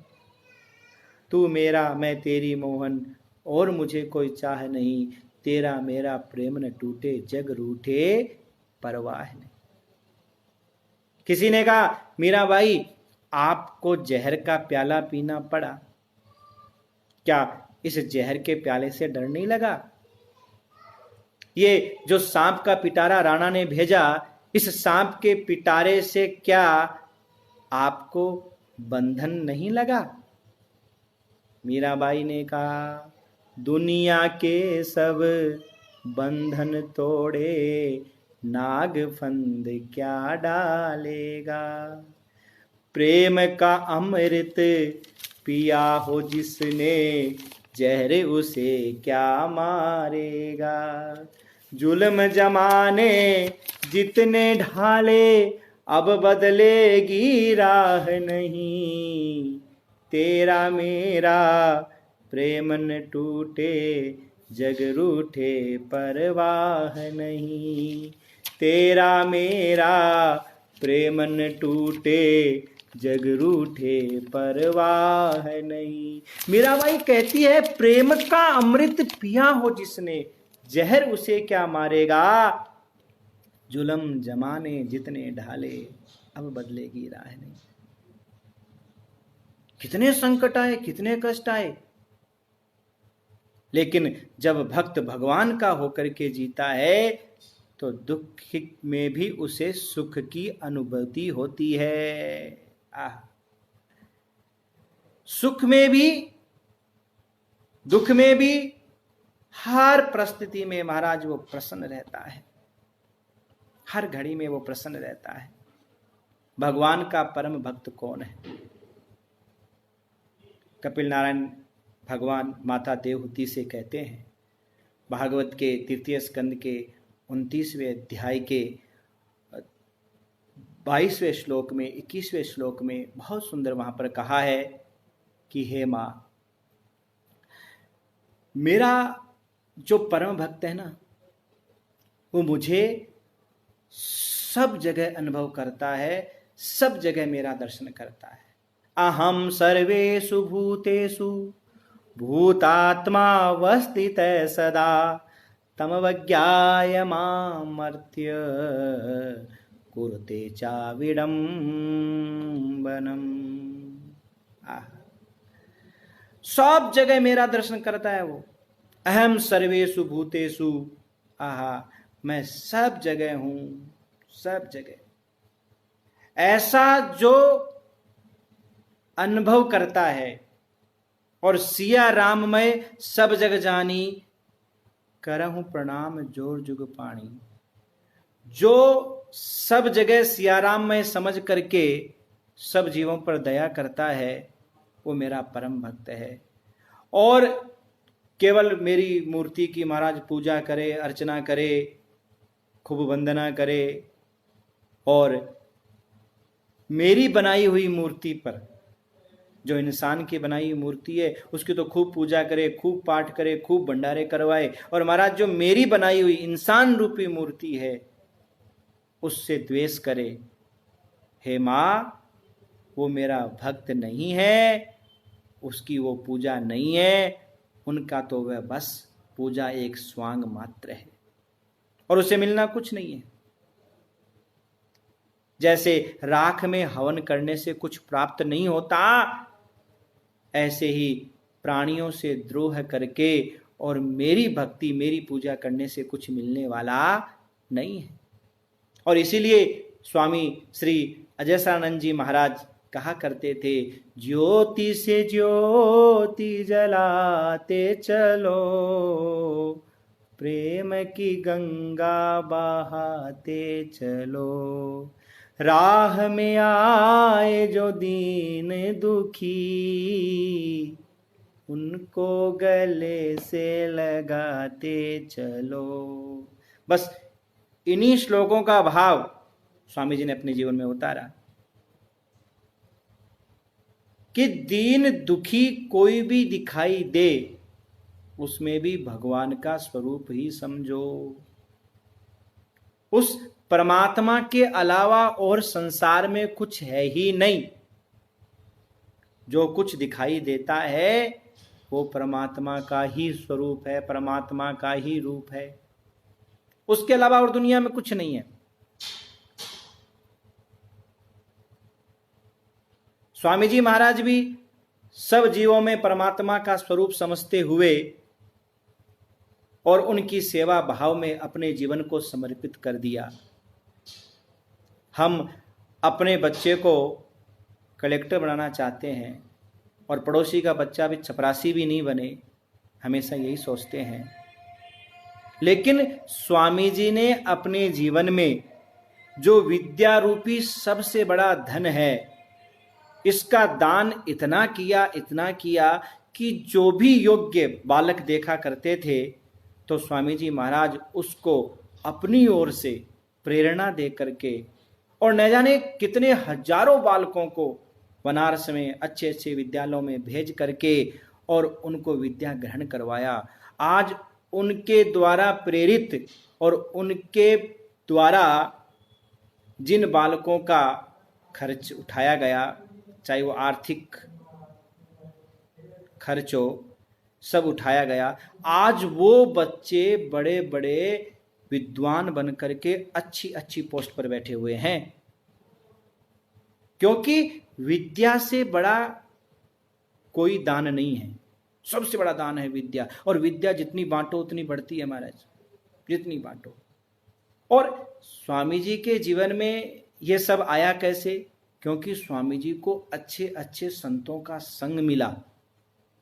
तू मेरा मैं तेरी मोहन, और मुझे कोई चाह नहीं, तेरा मेरा प्रेम न टूटे, जग रूठे परवाह नहीं। किसी ने कहा, मीराबाई आपको जहर का प्याला पीना पड़ा, क्या इस जहर के प्याले से डर नहीं लगा? ये जो सांप का पिटारा राणा ने भेजा, इस सांप के पिटारे से क्या आपको बंधन नहीं लगा? मीराबाई ने कहा, दुनिया के सब बंधन तोड़े, नाग फंद क्या डालेगा, प्रेम का अमृत पिया हो जिसने, जहर उसे क्या मारेगा, जुल्म जमाने जितने ढाले, अब बदलेगी राह नहीं, तेरा मेरा प्रेम न टूटे, जग रूठे परवाह नहीं, तेरा मेरा प्रेम न टूटे, जग रूठे परवाह नहीं। मीराबाई कहती है, प्रेम का अमृत पिया हो जिसने, जहर उसे क्या मारेगा, जुल्म जमाने जितने ढाले, अब बदलेगी राह नहीं। कितने संकट आए, कितने कष्ट आए, लेकिन जब भक्त भगवान का होकर के जीता है, तो दुख में भी उसे सुख की अनुभूति होती है। सुख में भी दुख में भी, हर परिस्थिति में महाराज वो प्रसन्न रहता है, हर घड़ी में वो प्रसन्न रहता है। भगवान का परम भक्त कौन है? कपिल नारायण भगवान माता देवहूति से कहते हैं। भागवत के तृतीय स्कंद के 29वें अध्याय के 22वें श्लोक में, 21वें श्लोक में बहुत सुंदर वहां पर कहा है कि हे मां, मेरा जो परम भक्त है ना, वो मुझे सब जगह अनुभव करता है, सब जगह मेरा दर्शन करता है। अहम सर्वेषु भूतेषु भूतात्मावस्थितः सदा तमवज्ञाय मामर्त्य कुरुते चाविडम्बनम्। सब जगह मेरा दर्शन करता है वो। अहम सर्वेषु भूतेषु, आहा, मैं सब जगह हूं, सब जगह। ऐसा जो अनुभव करता है, और सिया राम मैं सब जग जानी, करहूं प्रणाम जोर जुग पाणी। जो सब जगह सिया राम में समझ करके सब जीवों पर दया करता है, वो मेरा परम भक्त है। और केवल मेरी मूर्ति की महाराज पूजा करे, अर्चना करे, खूब वंदना करे, और मेरी बनाई हुई मूर्ति पर, जो इंसान की बनाई हुई मूर्ति है, उसकी तो खूब पूजा करे, खूब पाठ करे, खूब भंडारे करवाए, और महाराज जो मेरी बनाई हुई इंसान रूपी मूर्ति है उससे द्वेष करे। हे मां, वो मेरा भक्त नहीं है, उसकी वो पूजा नहीं है, उनका तो वह बस पूजा एक स्वांग मात्र है, और उसे मिलना कुछ नहीं है। जैसे राख में हवन करने से कुछ प्राप्त नहीं होता, ऐसे ही प्राणियों से द्रोह करके और मेरी भक्ति, मेरी पूजा करने से कुछ मिलने वाला नहीं है। और इसीलिए स्वामी श्री अजयसानंद जी महाराज कहा करते थे, ज्योति से ज्योति जलाते चलो, प्रेम की गंगा बहाते चलो, राह में आए जो दीन दुखी, उनको गले से लगाते चलो। बस इन्हीं श्लोकों का भाव स्वामी जी ने अपने जीवन में उतारा कि दीन दुखी कोई भी दिखाई दे, उसमें भी भगवान का स्वरूप ही समझो। उस परमात्मा के अलावा और संसार में कुछ है ही नहीं। जो कुछ दिखाई देता है वो परमात्मा का ही स्वरूप है, परमात्मा का ही रूप है, उसके अलावा और दुनिया में कुछ नहीं है। स्वामी जी महाराज भी सब जीवों में परमात्मा का स्वरूप समझते हुए और उनकी सेवा भाव में अपने जीवन को समर्पित कर दिया। हम अपने बच्चे को कलेक्टर बनाना चाहते हैं और पड़ोसी का बच्चा भी चपरासी भी नहीं बने, हमेशा यही सोचते हैं। लेकिन स्वामी जी ने अपने जीवन में जो विद्या रूपी सबसे बड़ा धन है, इसका दान इतना किया कि जो भी योग्य बालक देखा करते थे तो स्वामी जी महाराज उसको अपनी ओर से प्रेरणा दे करके और न जाने कितने हजारों बालकों को बनारस में अच्छे अच्छे विद्यालयों में भेज करके और उनको विद्या ग्रहण करवाया। आज उनके द्वारा प्रेरित और उनके द्वारा जिन बालकों का खर्च उठाया गया, चाहे वो आर्थिक खर्च हो, सब उठाया गया। आज वो बच्चे बड़े बड़े विद्वान बन करके अच्छी अच्छी पोस्ट पर बैठे हुए हैं, क्योंकि विद्या से बड़ा कोई दान नहीं है। सबसे बड़ा दान है विद्या, और विद्या जितनी बांटो उतनी बढ़ती है महाराज, जितनी बांटो। और स्वामी जी के जीवन में ये सब आया कैसे? क्योंकि स्वामी जी को अच्छे अच्छे संतों का संग मिला,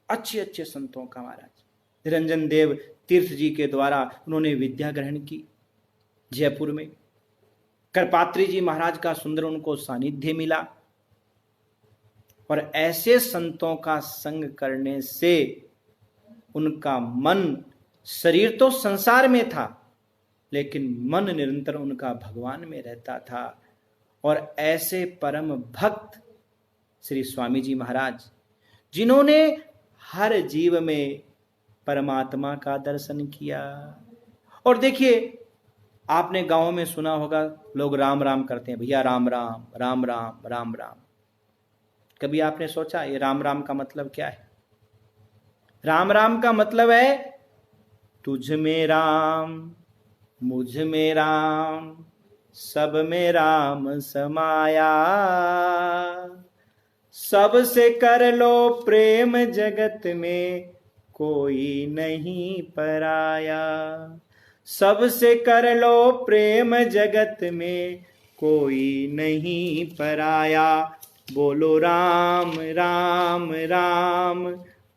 अच्छे अच्छे संतों का। महाराज निरंजन देव तीर्थ जी के द्वारा उन्होंने विद्या ग्रहण की जयपुर में। करपात्री जी महाराज का सुंदर उनको सानिध्य मिला, और ऐसे संतों का संग करने से उनका मन, शरीर तो संसार में था लेकिन मन निरंतर उनका भगवान में रहता था। और ऐसे परम भक्त श्री स्वामी जी महाराज, जिन्होंने हर जीव में परमात्मा का दर्शन किया। और देखिए, आपने गांव में सुना होगा लोग राम राम करते हैं, भैया राम राम राम राम राम राम। कभी आपने सोचा ये राम राम का मतलब क्या है? राम राम का मतलब है तुझ में राम, मुझ में राम, सब में राम समाया। सबसे कर लो प्रेम, जगत में कोई नहीं पराया। सबसे कर लो प्रेम, जगत में कोई नहीं पराया। बोलो राम राम राम,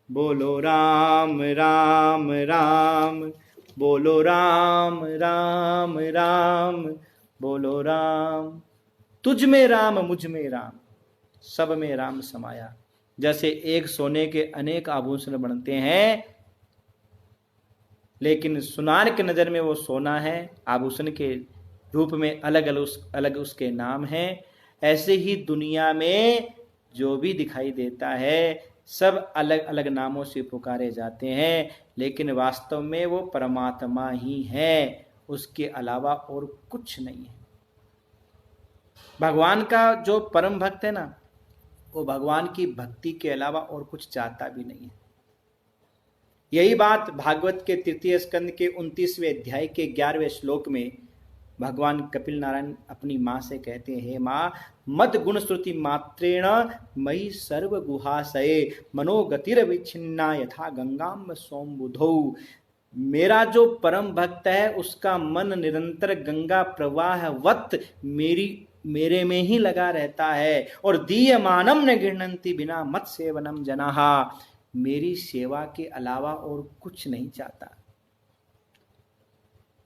बोलो राम राम राम, बोलो राम राम राम, बोलो राम। तुझ में राम, मुझ में राम, सब में राम समाया। जैसे एक सोने के अनेक आभूषण बनते हैं, लेकिन सुनार के नजर में वो सोना है, आभूषण के रूप में अलग अलग उसके नाम हैं। ऐसे ही दुनिया में जो भी दिखाई देता है सब अलग अलग नामों से पुकारे जाते हैं, लेकिन वास्तव में वो परमात्मा ही है, उसके अलावा और कुछ नहीं है। भगवान का जो परम भक्त है ना, वो भगवान की भक्ति के अलावा और कुछ चाहता भी नहीं है। यही बात भागवत के तृतीय स्कंद के 29वें अध्याय के 11वें श्लोक में भगवान कपिल नारायण अपनी माँ से कहते हैं, हे माँ, मद गुण श्रुति मात्रेण मयि सर्व गुहाशये मनोगतिरविच्छिन्ना यथा गंगाम सोमबुधौ। मेरा जो परम भक्त है उसका मन निरंतर गंगा प्रवाहवत मेरे में ही लगा रहता है। और दीयमानम न गृह्णन्ति बिना मत सेवनम जनाहा, मेरी सेवा के अलावा और कुछ नहीं चाहता।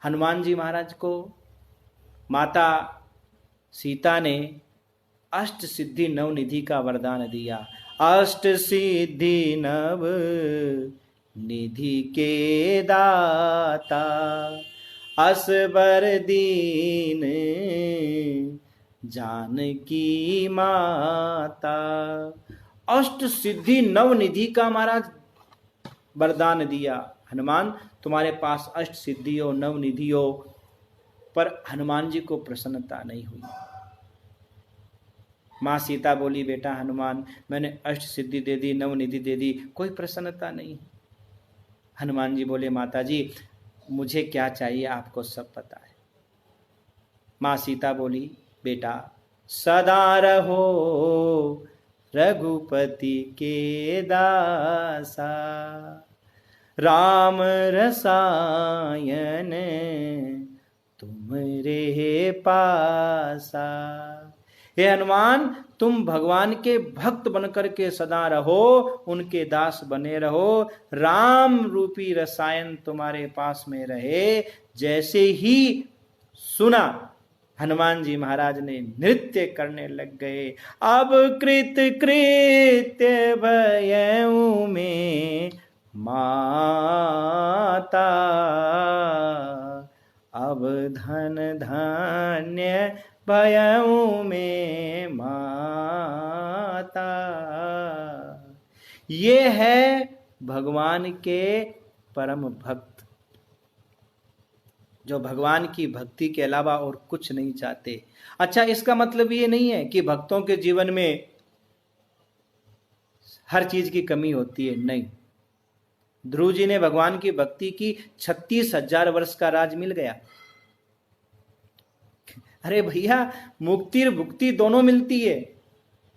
हनुमान जी महाराज को माता सीता ने अष्ट सिद्धि नव निधि का वरदान दिया। अष्ट सिद्धि नव निधि के दाता, असबर दीन जानकी माता। अष्ट सिद्धि नव निधि का महाराज वरदान दिया। हनुमान, तुम्हारे पास अष्ट सिद्धि हो, नव निधि हो, पर हनुमान जी को प्रसन्नता नहीं हुई। माँ सीता बोली, बेटा हनुमान, मैंने अष्ट सिद्धि दे दी, नव निधि दे दी, कोई प्रसन्नता नहीं। हनुमान जी बोले, माता जी मुझे क्या चाहिए आपको सब पता है। माँ सीता बोली, बेटा सदा रहो रघुपति के दासा, राम रसायन तुमरे पासा। हे हनुमान, तुम भगवान के भक्त बनकर के सदा रहो, उनके दास बने रहो, राम रूपी रसायन तुम्हारे पास में रहे। जैसे ही सुना, हनुमान जी महाराज ने नृत्य करने लग गए। अब कृत कृत्य भयऊ में माता, अब धन धान्य भयऊ में माता। ये है भगवान के परम भक्त, जो भगवान की भक्ति के अलावा और कुछ नहीं चाहते। अच्छा, इसका मतलब ये नहीं है कि भक्तों के जीवन में हर चीज की कमी होती है, नहीं। ध्रुव जी ने भगवान की भक्ति की, 36,000 वर्ष का राज मिल गया। अरे भैया, मुक्ति और भुक्ति दोनों मिलती है।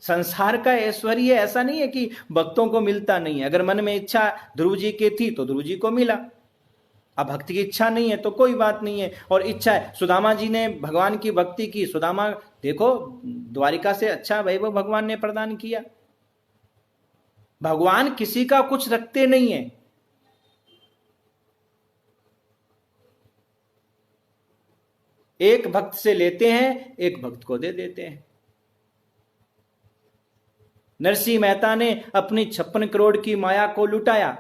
संसार का ऐश्वर्य ऐसा नहीं है कि भक्तों को मिलता नहीं है। अगर मन में इच्छा ध्रुव जी की थी तो ध्रुव जी को मिला, अब भक्ति की इच्छा नहीं है तो कोई बात नहीं है। और इच्छा है, सुदामा जी ने भगवान की भक्ति की, सुदामा देखो द्वारिका से अच्छा वैभव भगवान ने प्रदान किया। भगवान किसी का कुछ रखते नहीं है। एक भक्त से लेते हैं, एक भक्त को दे देते हैं। नरसिंह मेहता ने अपनी 56 करोड़ की माया को लुटाया,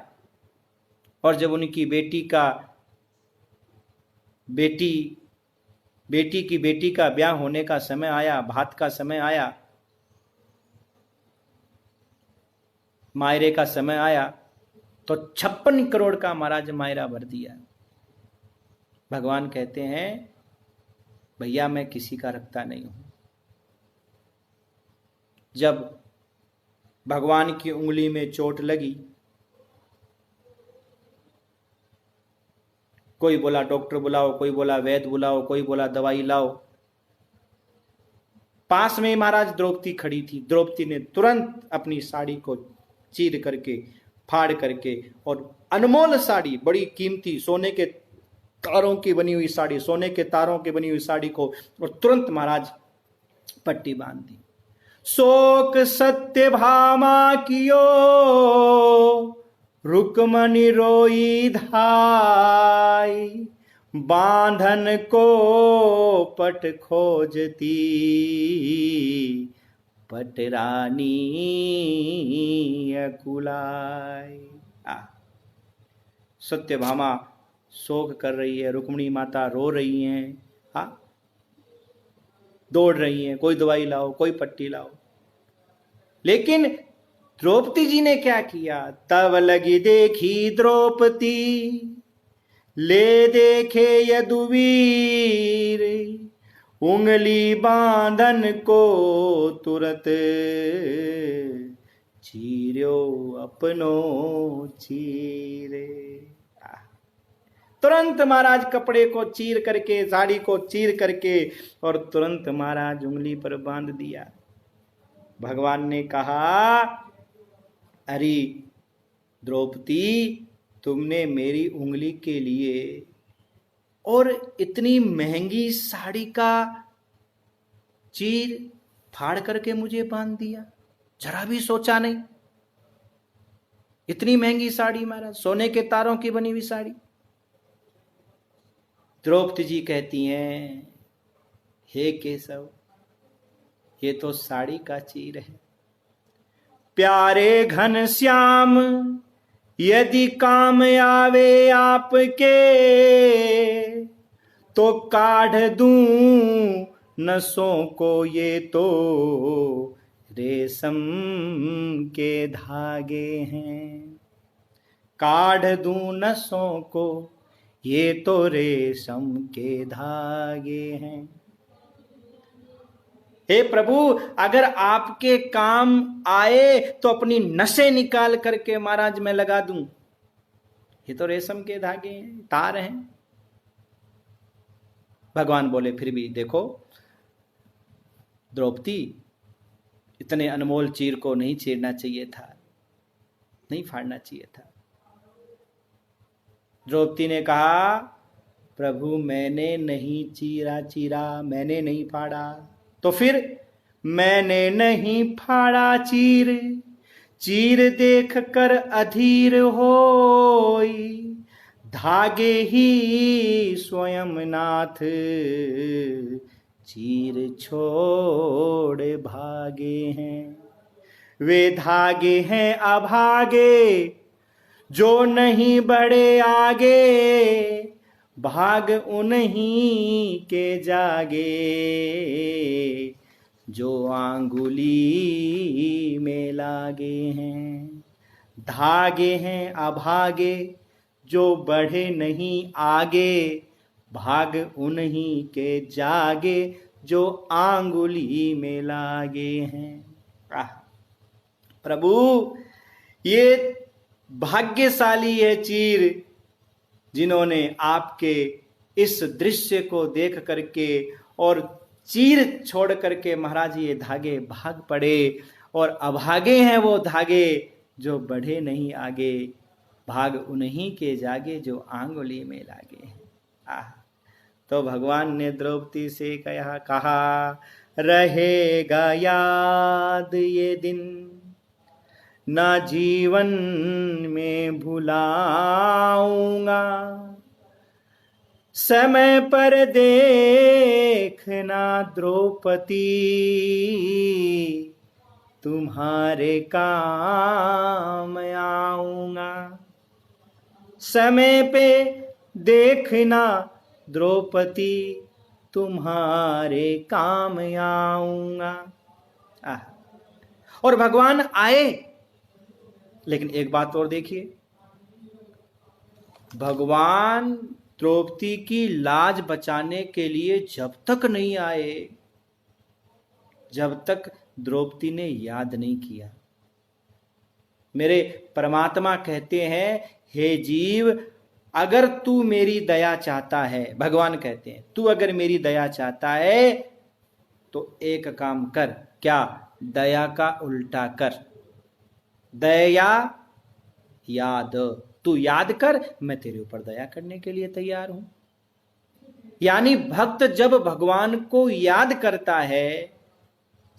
और जब उनकी बेटी की बेटी का ब्याह होने का समय आया, भात का समय आया, मायरे का समय आया, तो 56 करोड़ का महाराज मायरा भर दिया। भगवान कहते हैं भैया मैं किसी का रखता नहीं हूं। जब भगवान की उंगली में चोट लगी, कोई बोला डॉक्टर बुलाओ, कोई बोला वैद्य बुलाओ, कोई बोला दवाई लाओ। पास में महाराज द्रौपदी खड़ी थी। द्रौपदी ने तुरंत अपनी साड़ी को चीर करके, फाड़ करके, और अनमोल साड़ी, बड़ी कीमती सोने के तारों की बनी हुई साड़ी, सोने के तारों की बनी हुई साड़ी को, और तुरंत महाराज पट्टी बांध दी। शोक सत्य भामा कियो, रुकमणि रोई धाई, बांधन को पट खोजती, पटरानी अकुलाई। सत्यभामा शोक कर रही है, रुक्मिणी माता रो रही हैं, दौड़ रही हैं, कोई दवाई लाओ, कोई पट्टी लाओ। लेकिन द्रौपदी जी ने क्या किया? तब लगी देखी द्रौपदी, ले देखे यदुवीर, उंगली बांधन को तुरंत, चीर्यो अपनो चीरे। तुरंत महाराज कपड़े को चीर करके, साड़ी को चीर करके, और तुरंत महाराज उंगली पर बांध दिया। भगवान ने कहा अरे द्रौपदी, तुमने मेरी उंगली के लिए और इतनी महंगी साड़ी का चीर फाड़ करके मुझे बांध दिया, जरा भी सोचा नहीं। इतनी महंगी साड़ी महाराज, सोने के तारों की बनी हुई साड़ी। द्रौपदी जी कहती हैं हे केशव, ये तो साड़ी का चीर है। प्यारे घन श्याम, यदि काम आवे आपके, तो काढ़ दूं नसों को, ये तो रेशम के धागे हैं। काढ़ दूं नसों को, ये तो रेशम के धागे हैं। हे प्रभु, अगर आपके काम आए तो अपनी नसें निकाल करके महाराज मैं लगा दूं। ये तो रेशम के धागे हैं, तार हैं। भगवान बोले फिर भी देखो द्रौपदी, इतने अनमोल चीर को नहीं चीरना चाहिए था, नहीं फाड़ना चाहिए था। द्रौपदी ने कहा प्रभु मैंने नहीं चीरा, मैंने नहीं फाड़ा। तो फिर मैंने नहीं फाड़ा चीर देख कर अधीर होई, धागे ही स्वयं नाथ चीर छोड़ भागे हैं। वे धागे हैं अभागे, जो नहीं बढ़े आगे, भाग उन्हीं के जागे, जो आंगुली में लागे हैं। धागे हैं अभागे, जो बढ़े नहीं आगे, भाग उन्हीं के जागे, जो आंगुली में लागे हैं। प्रभु ये भाग्यशाली है चीर, जिन्होंने आपके इस दृश्य को देख करके और चीर छोड़ करके महाराज ये धागे भाग पड़े, और अभागे हैं वो धागे जो बढ़े नहीं आगे, भाग उन्हीं के जागे जो आंगुली में लागे हैं। तो भगवान ने द्रौपदी से कहा रहेगा याद ये दिन, ना जीवन में भुलाऊंगा, समय पर देखना द्रौपदी, तुम्हारे काम आऊंगा। समय पे देखना द्रौपदी तुम्हारे काम आऊंगा। और भगवान आए, लेकिन एक बात और देखिए, भगवान द्रौपदी की लाज बचाने के लिए जब तक नहीं आए, जब तक द्रौपदी ने याद नहीं किया। मेरे परमात्मा कहते हैं, हे जीव, अगर तू मेरी दया चाहता है, भगवान कहते हैं, तू अगर मेरी दया चाहता है तो एक काम कर। क्या? दया का उल्टा कर। दया याद, तू याद कर, मैं तेरे ऊपर दया करने के लिए तैयार हूं। यानी भक्त जब भगवान को याद करता है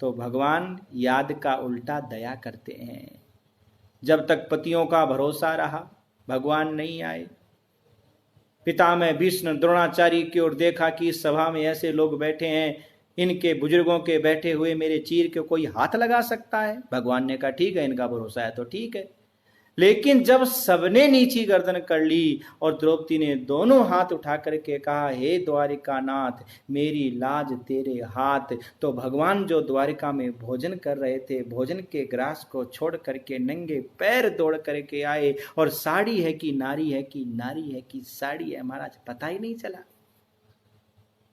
तो भगवान याद का उल्टा दया करते हैं। जब तक पतियों का भरोसा रहा, भगवान नहीं आए। पितामह भीष्म द्रोणाचार्य की ओर देखा कि इस सभा में ऐसे लोग बैठे हैं, इनके बुजुर्गों के बैठे हुए मेरे चीर के कोई हाथ लगा सकता है? भगवान ने कहा ठीक है, इनका भरोसा है तो ठीक है। लेकिन जब सबने नीची गर्दन कर ली और द्रौपदी ने दोनों हाथ उठा करके कहा, हे द्वारिकानाथ, मेरी लाज तेरे हाथ, तो भगवान जो द्वारिका में भोजन कर रहे थे, भोजन के ग्रास को छोड़ करके नंगे पैर दौड़ करके आए, और साड़ी है कि नारी है कि नारी है कि साड़ी है, महाराज पता ही नहीं चला।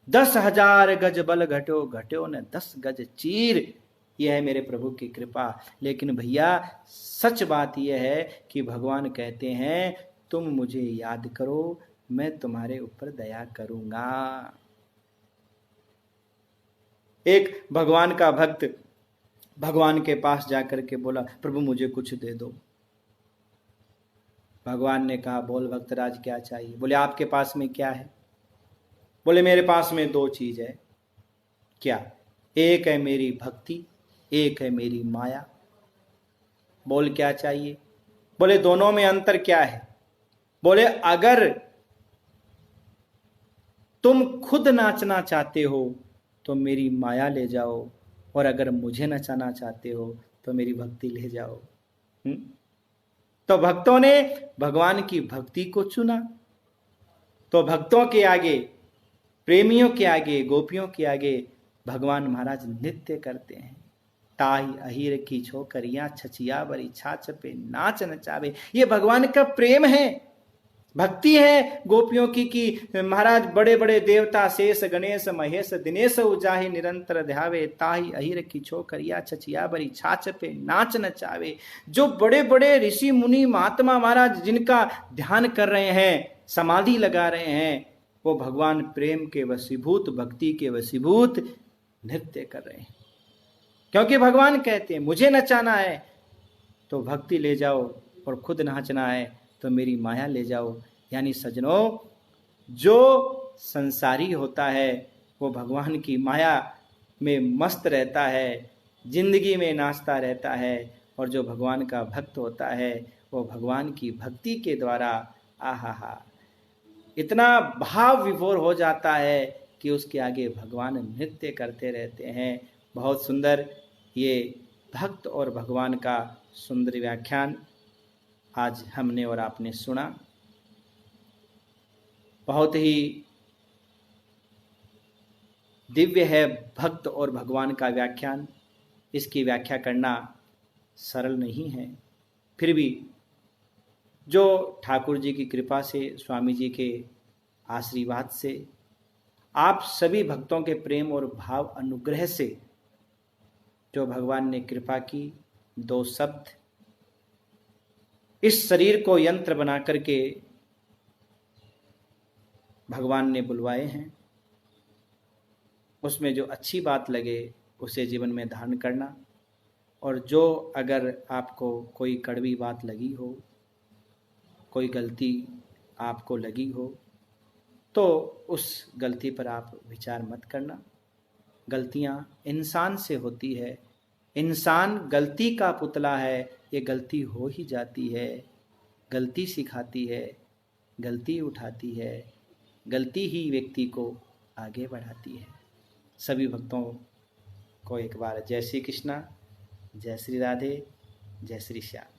10,000 गज बल घटो, घटो ने 10 गज चीर। यह है मेरे प्रभु की कृपा। लेकिन भैया सच बात यह है कि भगवान कहते हैं, तुम मुझे याद करो, मैं तुम्हारे ऊपर दया करूंगा। एक भगवान का भक्त भगवान के पास जाकर के बोला, प्रभु मुझे कुछ दे दो। भगवान ने कहा, बोल भक्तराज क्या चाहिए? बोले आपके पास में क्या है? बोले मेरे पास में 2 चीज है। क्या? एक है मेरी भक्ति, एक है मेरी माया। बोल क्या चाहिए? बोले दोनों में अंतर क्या है? बोले अगर तुम खुद नाचना चाहते हो तो मेरी माया ले जाओ, और अगर मुझे नचाना चाहते हो तो मेरी भक्ति ले जाओ। तो भक्तों ने भगवान की भक्ति को चुना। तो भक्तों के आगे, प्रेमियों के आगे, गोपियों के आगे भगवान महाराज नृत्य करते हैं। ताई अहिर की छोकरियां छचिया बरी छाछ पे नाच नचावे। ये भगवान का प्रेम है, भक्ति है गोपियों की कि महाराज बड़े बड़े देवता शेष गणेश महेश दिनेश उजाहे निरंतर ध्यावे, ताई अहिर की छोकरिया छचिया बरी छाछ पे नाच नचावे। जो बड़े बड़े ऋषि मुनि महात्मा महाराज जिनका ध्यान कर रहे हैं, समाधि लगा रहे हैं, वो भगवान प्रेम के वशीभूत, भक्ति के वशीभूत नृत्य कर रहे हैं। क्योंकि भगवान कहते हैं, मुझे नचाना है तो भक्ति ले जाओ, और खुद नाचना है तो मेरी माया ले जाओ। यानी सजनों, जो संसारी होता है वो भगवान की माया में मस्त रहता है, जिंदगी में नाचता रहता है, और जो भगवान का भक्त होता है वो भगवान की भक्ति के द्वारा आहा इतना भाव विभोर हो जाता है कि उसके आगे भगवान नृत्य करते रहते हैं। बहुत सुंदर ये भक्त और भगवान का सुंदर व्याख्यान आज हमने और आपने सुना। बहुत ही दिव्य है भक्त और भगवान का व्याख्यान। इसकी व्याख्या करना सरल नहीं है, फिर भी जो ठाकुर जी की कृपा से, स्वामी जी के आशीर्वाद से, आप सभी भक्तों के प्रेम और भाव अनुग्रह से जो भगवान ने कृपा की, 2 शब्द इस शरीर को यंत्र बना करके भगवान ने बुलवाए हैं, उसमें जो अच्छी बात लगे उसे जीवन में धारण करना, और जो अगर आपको कोई कड़वी बात लगी हो, कोई गलती आपको लगी हो, तो उस गलती पर आप विचार मत करना। गलतियां इंसान से होती है, इंसान गलती का पुतला है, ये गलती हो ही जाती है। गलती सिखाती है, गलती उठाती है, गलती ही व्यक्ति को आगे बढ़ाती है। सभी भक्तों को एक बार जय श्री कृष्णा, जय श्री राधे, जय श्री श्याम।